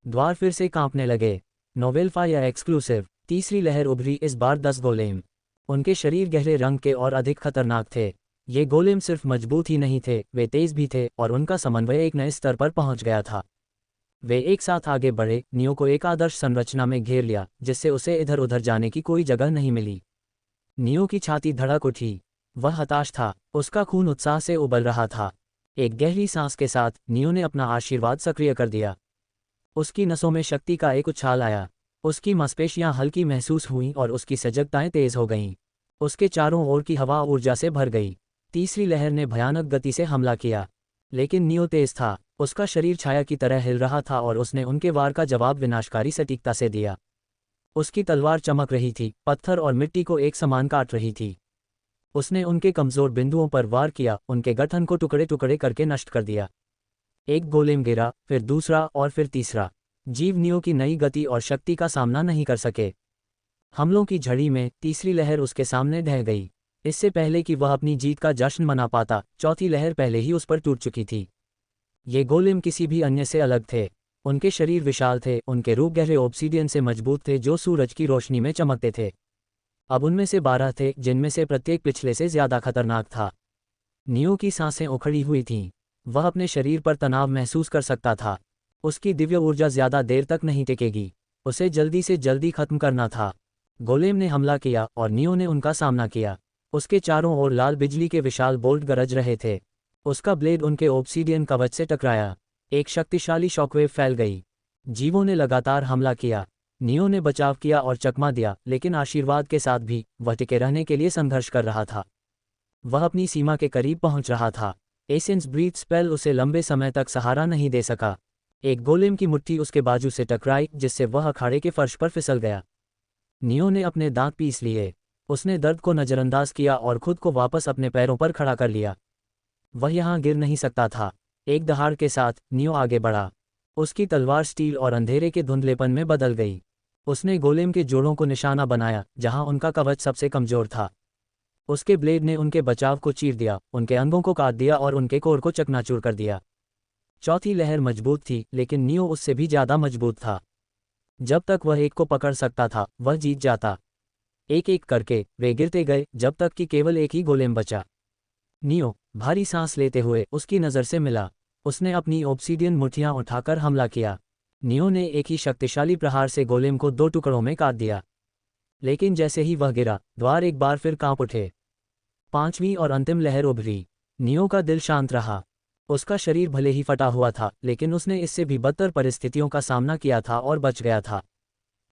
द्वार फिर से कांपने लगे। नोवेल्फा या एक्सक्लूसिव। तीसरी लहर उभरी, इस बार 10 गोलेम। उनके शरीर गहरे रंग के और अधिक खतरनाक थे। ये गोलेम सिर्फ मजबूत ही नहीं थे, वे तेज भी थे और उनका समन्वय एक नए स्तर पर पहुंच गया था। वे एक साथ आगे बढ़े, नियो को एक आदर्श संरचना में घेर लिया, जिससे उसे इधर उधर जाने की कोई जगह नहीं मिली। नियो की छाती धड़क उठी। वह हताश था, उसका खून उत्साह से उबल रहा था। एक गहरी सांस के साथ नियो ने अपना आशीर्वाद सक्रिय कर दिया। उसकी नसों में शक्ति का एक उछाल आया। उसकी मांसपेशियां हल्की महसूस हुईं और उसकी सजगताएं तेज हो गईं। उसके चारों ओर की हवा ऊर्जा से भर गई। तीसरी लहर ने भयानक गति से हमला किया, लेकिन नियो तेज था। उसका शरीर छाया की तरह हिल रहा था और उसने उनके वार का जवाब विनाशकारी सटीकता से दिया। उसकी तलवार चमक रही थी, पत्थर और मिट्टी को एक समान काट रही थी। उसने उनके कमजोर बिंदुओं पर वार किया, उनके गठन को टुकड़े टुकड़े करके नष्ट कर दिया। एक गोलेम गिरा, फिर दूसरा और फिर तीसरा। जीव नियो की नई गति और शक्ति का सामना नहीं कर सके। हमलों की झड़ी में तीसरी लहर उसके सामने ढह गई। इससे पहले कि वह अपनी जीत का जश्न मना पाता, चौथी लहर पहले ही उस पर टूट चुकी थी। ये गोलेम किसी भी अन्य से अलग थे। उनके शरीर विशाल थे, उनके रूप गहरे ऑब्सीडियन से मजबूत थे जो सूरज की रोशनी में चमकते थे। अब उनमें से 12 थे, जिनमें से प्रत्येक पिछले से ज्यादा खतरनाक था। नियो की सांसें उखड़ी हुई थीं। वह अपने शरीर पर तनाव महसूस कर सकता था। उसकी दिव्य ऊर्जा ज्यादा देर तक नहीं टिकेगी। उसे जल्दी से जल्दी खत्म करना था। गोलेम ने हमला किया और नियो ने उनका सामना किया। उसके चारों ओर लाल बिजली के विशाल बोल्ट गरज रहे थे। उसका ब्लेड उनके ऑब्सीडियन कवच से टकराया। एक शक्तिशाली शॉकवेव फैल गई। जीवों ने लगातार हमला किया। नियो ने बचाव किया और चकमा दिया, लेकिन आशीर्वाद के साथ भी वह टिके रहने के लिए संघर्ष कर रहा था। वह अपनी सीमा के करीब पहुंच रहा था। एसेंस ब्रीथ स्पेल उसे लंबे समय तक सहारा नहीं दे सका। एक गोलेम की मुट्ठी उसके बाजू से टकराई, जिससे वह अखाड़े के फर्श पर फिसल गया। नियो ने अपने दांत पीस लिए। उसने दर्द को नजरअंदाज किया और खुद को वापस अपने पैरों पर खड़ा कर लिया। वह यहाँ गिर नहीं सकता था। एक दहाड़ के साथ नियो आगे बढ़ा। उसकी तलवार स्टील और अंधेरे के धुंधलेपन में बदल गई। उसने गोलेम के जोड़ों को निशाना बनाया, जहां उनका कवच सबसे कमजोर था। उसके ब्लेड ने उनके बचाव को चीर दिया, उनके अंगों को काट दिया और उनके कोर को चकनाचूर कर दिया। चौथी लहर मजबूत थी, लेकिन नियो उससे भी ज्यादा मजबूत था। जब तक वह एक को पकड़ सकता था, वह जीत जाता। एक एक करके वे गिरते गए, जब तक कि केवल एक ही गोलेम बचा। नियो भारी सांस लेते हुए उसकी नज़र से मिला। उसने अपनी ऑब्सीडियन मुठ्ठियां उठाकर हमला किया। नियो ने एक ही शक्तिशाली प्रहार से गोलेम को 2 टुकड़ों में काट दिया। लेकिन जैसे ही वह गिरा, द्वार एक बार फिर कांप उठे। पांचवीं और अंतिम लहर उभरी। नियो का दिल शांत रहा। उसका शरीर भले ही फटा हुआ था, लेकिन उसने इससे भी बदतर परिस्थितियों का सामना किया था और बच गया था।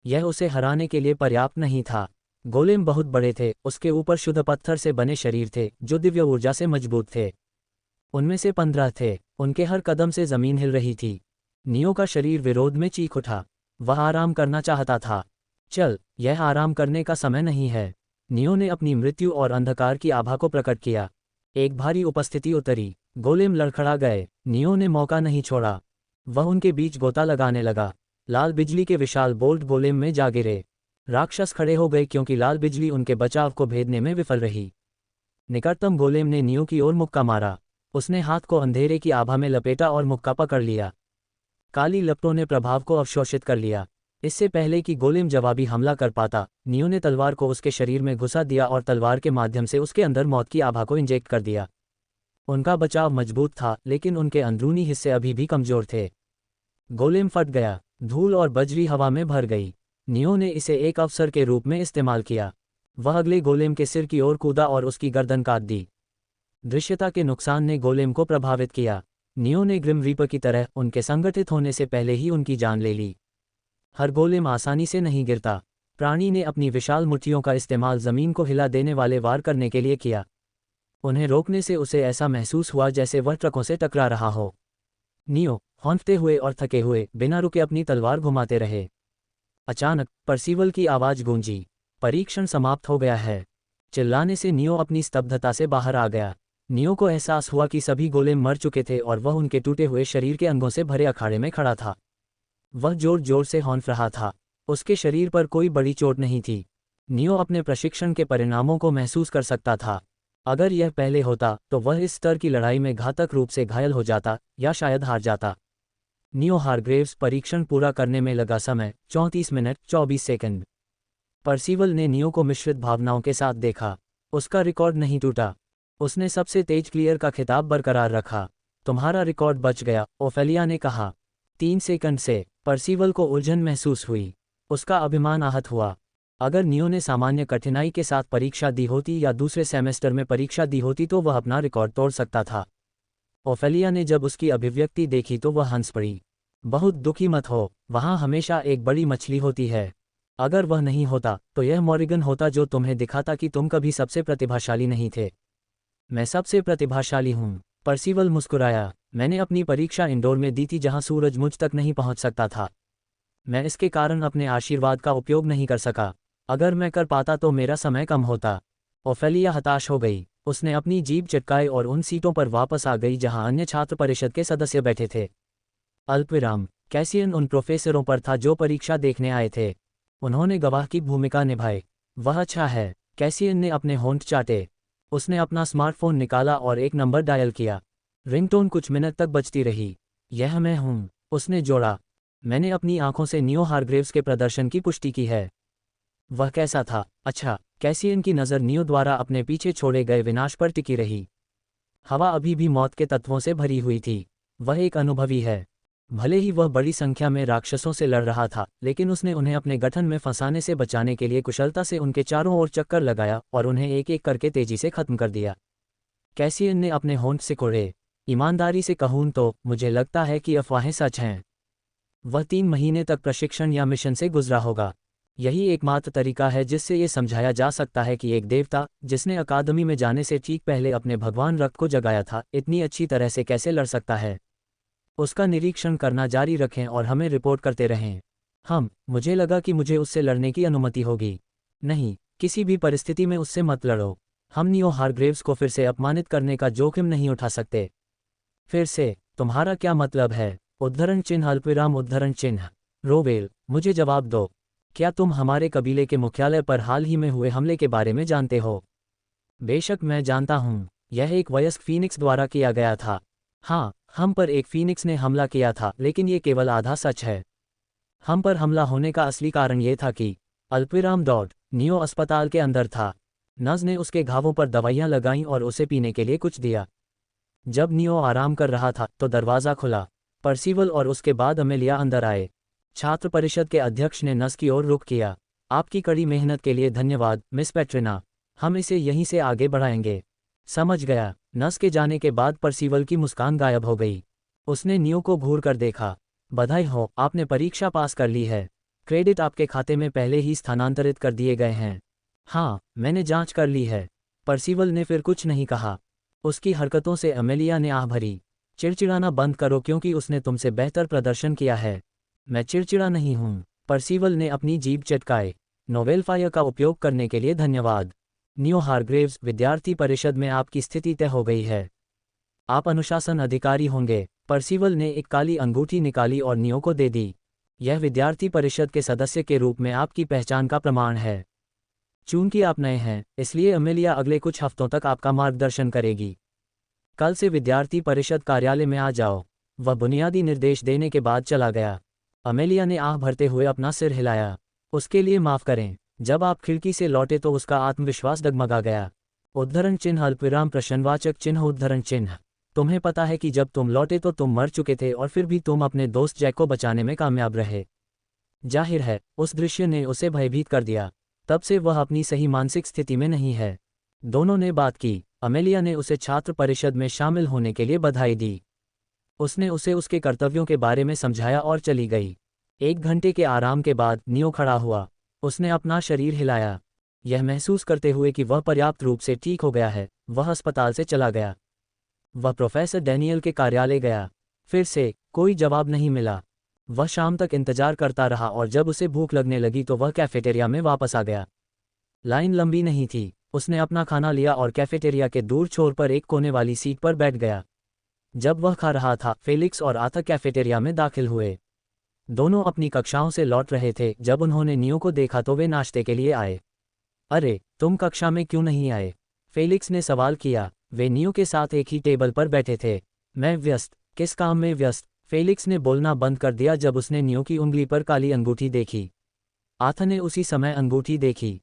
यह उसे हराने के लिए पर्याप्त नहीं था। गोलेम बहुत बड़े थे, उसके ऊपर शुद्ध पत्थर से बने शरीर थे जो दिव्य ऊर्जा से मजबूत थे। उनमें से 15 थे। उनके हर कदम से जमीन हिल रही थी। नियो का शरीर विरोध में चीख उठा। वह आराम करना चाहता था। चल, यह आराम करने का समय नहीं है। नियो ने अपनी मृत्यु और अंधकार की आभा को प्रकट किया। एक भारी उपस्थिति उतरी। गोलेम लड़खड़ा गए। नियो ने मौका नहीं छोड़ा। वह उनके बीच गोता लगाने लगा। लाल बिजली के विशाल बोल्ट गोलेम में जा गिरे। राक्षस खड़े हो गए क्योंकि लाल बिजली उनके बचाव को भेदने में विफल रही। निकटतम गोलेम ने नियो की ओर मुक्का मारा। उसने हाथ को अंधेरे की आभा में लपेटा और मुक्का पकड़ लिया। काली लपटों ने प्रभाव को अवशोषित कर लिया। इससे पहले कि गोलेम जवाबी हमला कर पाता, नियो ने तलवार को उसके शरीर में घुसा दिया और तलवार के माध्यम से उसके अंदर मौत की आभा को इंजेक्ट कर दिया। उनका बचाव मजबूत था, लेकिन उनके अंदरूनी हिस्से अभी भी कमजोर थे। गोलेम फट गया। धूल और बजरी हवा में भर गई। नियो ने इसे एक अवसर के रूप में इस्तेमाल किया। वह अगले गोलेम के सिर की ओर कूदा और उसकी गर्दन काट दी। दृश्यता के नुकसान ने गोलेम को प्रभावित किया। नियो ने ग्रिम रीपर की तरह उनके संगठित होने से पहले ही उनकी जान ले ली। हर गोलेम आसानी से नहीं गिरता। प्राणी ने अपनी विशाल मुट्ठियों का इस्तेमाल जमीन को हिला देने वाले वार करने के लिए किया। उन्हें रोकने से उसे ऐसा महसूस हुआ जैसे वह ट्रकों से टकरा रहा हो। नियो हौंफते हुए और थके हुए बिना रुके अपनी तलवार घुमाते रहे। अचानक परसिवल की आवाज गूंजी। परीक्षण समाप्त हो गया है। चिल्लाने से नियो अपनी स्तब्धता से बाहर आ गया। नियो को एहसास हुआ कि सभी गोलेम मर चुके थे और वह उनके टूटे हुए शरीर के अंगों से भरे अखाड़े में खड़ा था। वह जोर जोर से हौंफ रहा था। उसके शरीर पर कोई बड़ी चोट नहीं थी। नियो अपने प्रशिक्षण के परिणामों को महसूस कर सकता था। अगर यह पहले होता तो वह इस स्तर की लड़ाई में घातक रूप से घायल हो जाता या शायद हार जाता। नियो हारग्रेव्स परीक्षण पूरा करने में लगा समय 34 मिनट 24 सेकंड। पर्सिवल ने नियो को मिश्रित भावनाओं के साथ देखा। उसका रिकॉर्ड नहीं टूटा। उसने सबसे तेज क्लियर का खिताब बरकरार रखा। तुम्हारा रिकॉर्ड बच गया, ओफेलिया ने कहा। 3 सेकंड से पर्सिवल को उलझन महसूस हुई। उसका अभिमान आहत हुआ। अगर नियो ने सामान्य कठिनाई के साथ परीक्षा दी होती या दूसरे सेमेस्टर में परीक्षा दी होती तो वह अपना रिकॉर्ड तोड़ सकता था। ओफेलिया ने जब उसकी अभिव्यक्ति देखी तो वह हंस पड़ी। बहुत दुखी मत हो, वहाँ हमेशा एक बड़ी मछली होती है। अगर वह नहीं होता तो यह मॉर्गन होता जो तुम्हें दिखाता कि तुम कभी सबसे प्रतिभाशाली नहीं थे। मैं सबसे प्रतिभाशाली हूँ, पर्सिवल मुस्कुराया। मैंने अपनी परीक्षा इंडोर में दी थी जहाँ सूरज मुझ तक नहीं पहुँच सकता था। मैं इसके कारण अपने आशीर्वाद का उपयोग नहीं कर सका। अगर मैं कर पाता तो मेरा समय कम होता। ओफेलिया हताश हो गई। उसने अपनी जीभ चटकाई और उन सीटों पर वापस आ गई जहां अन्य छात्र परिषद के सदस्य बैठे थे। अल्पविराम। कैसियन उन प्रोफेसरों पर था जो परीक्षा देखने आए थे। उन्होंने गवाह की भूमिका निभाई। वह अच्छा है। कैसियन ने अपने होंठ चाटे। उसने अपना स्मार्टफोन निकाला और एक नंबर डायल किया। रिंगटोन कुछ मिनट तक बजती रही। यह मैं हूँ, उसने जोड़ा। मैंने अपनी आंखों से नियो हारग्रेव्स के प्रदर्शन की पुष्टि की है। वह कैसा था? अच्छा। कैसियन की नज़र नियो द्वारा अपने पीछे छोड़े गए विनाश पर टिकी रही। हवा अभी भी मौत के तत्वों से भरी हुई थी। वह एक अनुभवी है। भले ही वह बड़ी संख्या में राक्षसों से लड़ रहा था, लेकिन उसने उन्हें अपने गठन में फंसाने से बचाने के लिए कुशलता से उनके चारों ओर चक्कर लगाया और उन्हें एक एक करके तेजी से खत्म कर दिया। कैसियन ने अपने होंठ सिकोड़े। ईमानदारी से कहूं तो मुझे लगता है कि अफवाहें सच हैं। वह 3 महीने तक प्रशिक्षण या मिशन से गुजरा होगा। यही एकमात्र तरीका है जिससे ये समझाया जा सकता है कि एक देवता, जिसने अकादमी में जाने से ठीक पहले अपने भगवान रक्त को जगाया था, इतनी अच्छी तरह से कैसे लड़ सकता है। उसका निरीक्षण करना जारी रखें और हमें रिपोर्ट करते रहें। मुझे लगा कि मुझे उससे लड़ने की अनुमति होगी। नहीं, किसी भी परिस्थिति में उससे मत लड़ो। हम नियो हारग्रेव्स को फिर से अपमानित करने का जोखिम नहीं उठा सकते। फिर से, तुम्हारा क्या मतलब है? उद्धरण चिन्ह अल्पविराम उद्धरण चिन्ह। रोवेल, मुझे जवाब दो। क्या तुम हमारे कबीले के मुख्यालय पर हाल ही में हुए हमले के बारे में जानते हो? बेशक मैं जानता हूँ। यह एक वयस्क फीनिक्स द्वारा किया गया था। हाँ, हम पर एक फीनिक्स ने हमला किया था, लेकिन ये केवल आधा सच है। हम पर हमला होने का असली कारण ये था कि अल्पविराम नियो अस्पताल के अंदर था। नज ने उसके घावों पर दवाइयाँ लगाईं और उसे पीने के लिए कुछ दिया। जब नियो आराम कर रहा था तो दरवाज़ा खुला। पर्सिवल और उसके बाद अमेलिया अंदर आए। छात्र परिषद के अध्यक्ष ने नस की ओर रुख किया। आपकी कड़ी मेहनत के लिए धन्यवाद, मिस पेट्रिना। हम इसे यहीं से आगे बढ़ाएंगे। समझ गया। नस के जाने के बाद पर्सिवल की मुस्कान गायब हो गई। उसने नियो को घूर कर देखा। बधाई हो, आपने परीक्षा पास कर ली है। क्रेडिट आपके खाते में पहले ही स्थानांतरित कर दिए गए हैं। हाँ, मैंने जांच कर ली है। पर्सिवल ने फिर कुछ नहीं कहा। उसकी हरकतों से अमेलिया ने आह भरी। चिड़चिड़ाना बंद करो क्योंकि उसने तुमसे बेहतर प्रदर्शन किया है। मैं चिड़चिड़ा नहीं हूँ। पर्सिवल ने अपनी जीभ चटकाए। नोवेलफायर का उपयोग करने के लिए धन्यवाद। नियो हारग्रेव्स, विद्यार्थी परिषद में आपकी स्थिति तय हो गई है। आप अनुशासन अधिकारी होंगे। पर्सिवल ने एक काली अंगूठी निकाली और नियो को दे दी। यह विद्यार्थी परिषद के सदस्य के रूप में आपकी पहचान का प्रमाण है। चूंकि आप नए हैं, इसलिए अमेलिया अगले कुछ हफ्तों तक आपका मार्गदर्शन करेगी। कल से विद्यार्थी परिषद कार्यालय में आ जाओ। वह बुनियादी निर्देश देने के बाद चला गया। अमेलिया ने आह भरते हुए अपना सिर हिलाया। उसके लिए माफ़ करें। जब आप खिड़की से लौटे तो उसका आत्मविश्वास डगमगा गया। उद्धरण चिन्ह अल्पविराम प्रश्नवाचक चिन्ह उद्धरण चिन्ह। तुम्हें पता है कि जब तुम लौटे तो तुम मर चुके थे और फिर भी तुम अपने दोस्त जैक को बचाने में कामयाब रहे। जाहिर है, उस दृश्य ने उसे भयभीत कर दिया। तब से वह अपनी सही मानसिक स्थिति में नहीं है। दोनों ने बात की। अमेलिया ने उसे छात्र परिषद में शामिल होने के लिए बधाई दी। उसने उसे उसके कर्तव्यों के बारे में समझाया और चली गई। 1 घंटे के आराम के बाद नियो खड़ा हुआ। उसने अपना शरीर हिलाया। यह महसूस करते हुए कि वह पर्याप्त रूप से ठीक हो गया है, वह अस्पताल से चला गया। वह प्रोफेसर डैनियल के कार्यालय गया। फिर से कोई जवाब नहीं मिला। वह शाम तक इंतजार करता रहा और जब उसे भूख लगने लगी तो वह कैफेटेरिया में वापस आ गया। लाइन लंबी नहीं थी। उसने अपना खाना लिया और कैफेटेरिया के दूर छोर पर एक कोने वाली सीट पर बैठ गया। जब वह खा रहा था, फेलिक्स और आथा कैफेटेरिया में दाखिल हुए। दोनों अपनी कक्षाओं से लौट रहे थे। जब उन्होंने नियो को देखा तो वे नाश्ते के लिए आए। अरे, तुम कक्षा में क्यों नहीं आए? फेलिक्स ने सवाल किया। वे नियो के साथ एक ही टेबल पर बैठे थे। मैं व्यस्त। किस काम में व्यस्त? फेलिक्स ने बोलना बंद कर दिया जब उसने नियो की उंगली पर काली अंगूठी देखी। आथ ने उसी समय अंगूठी देखी।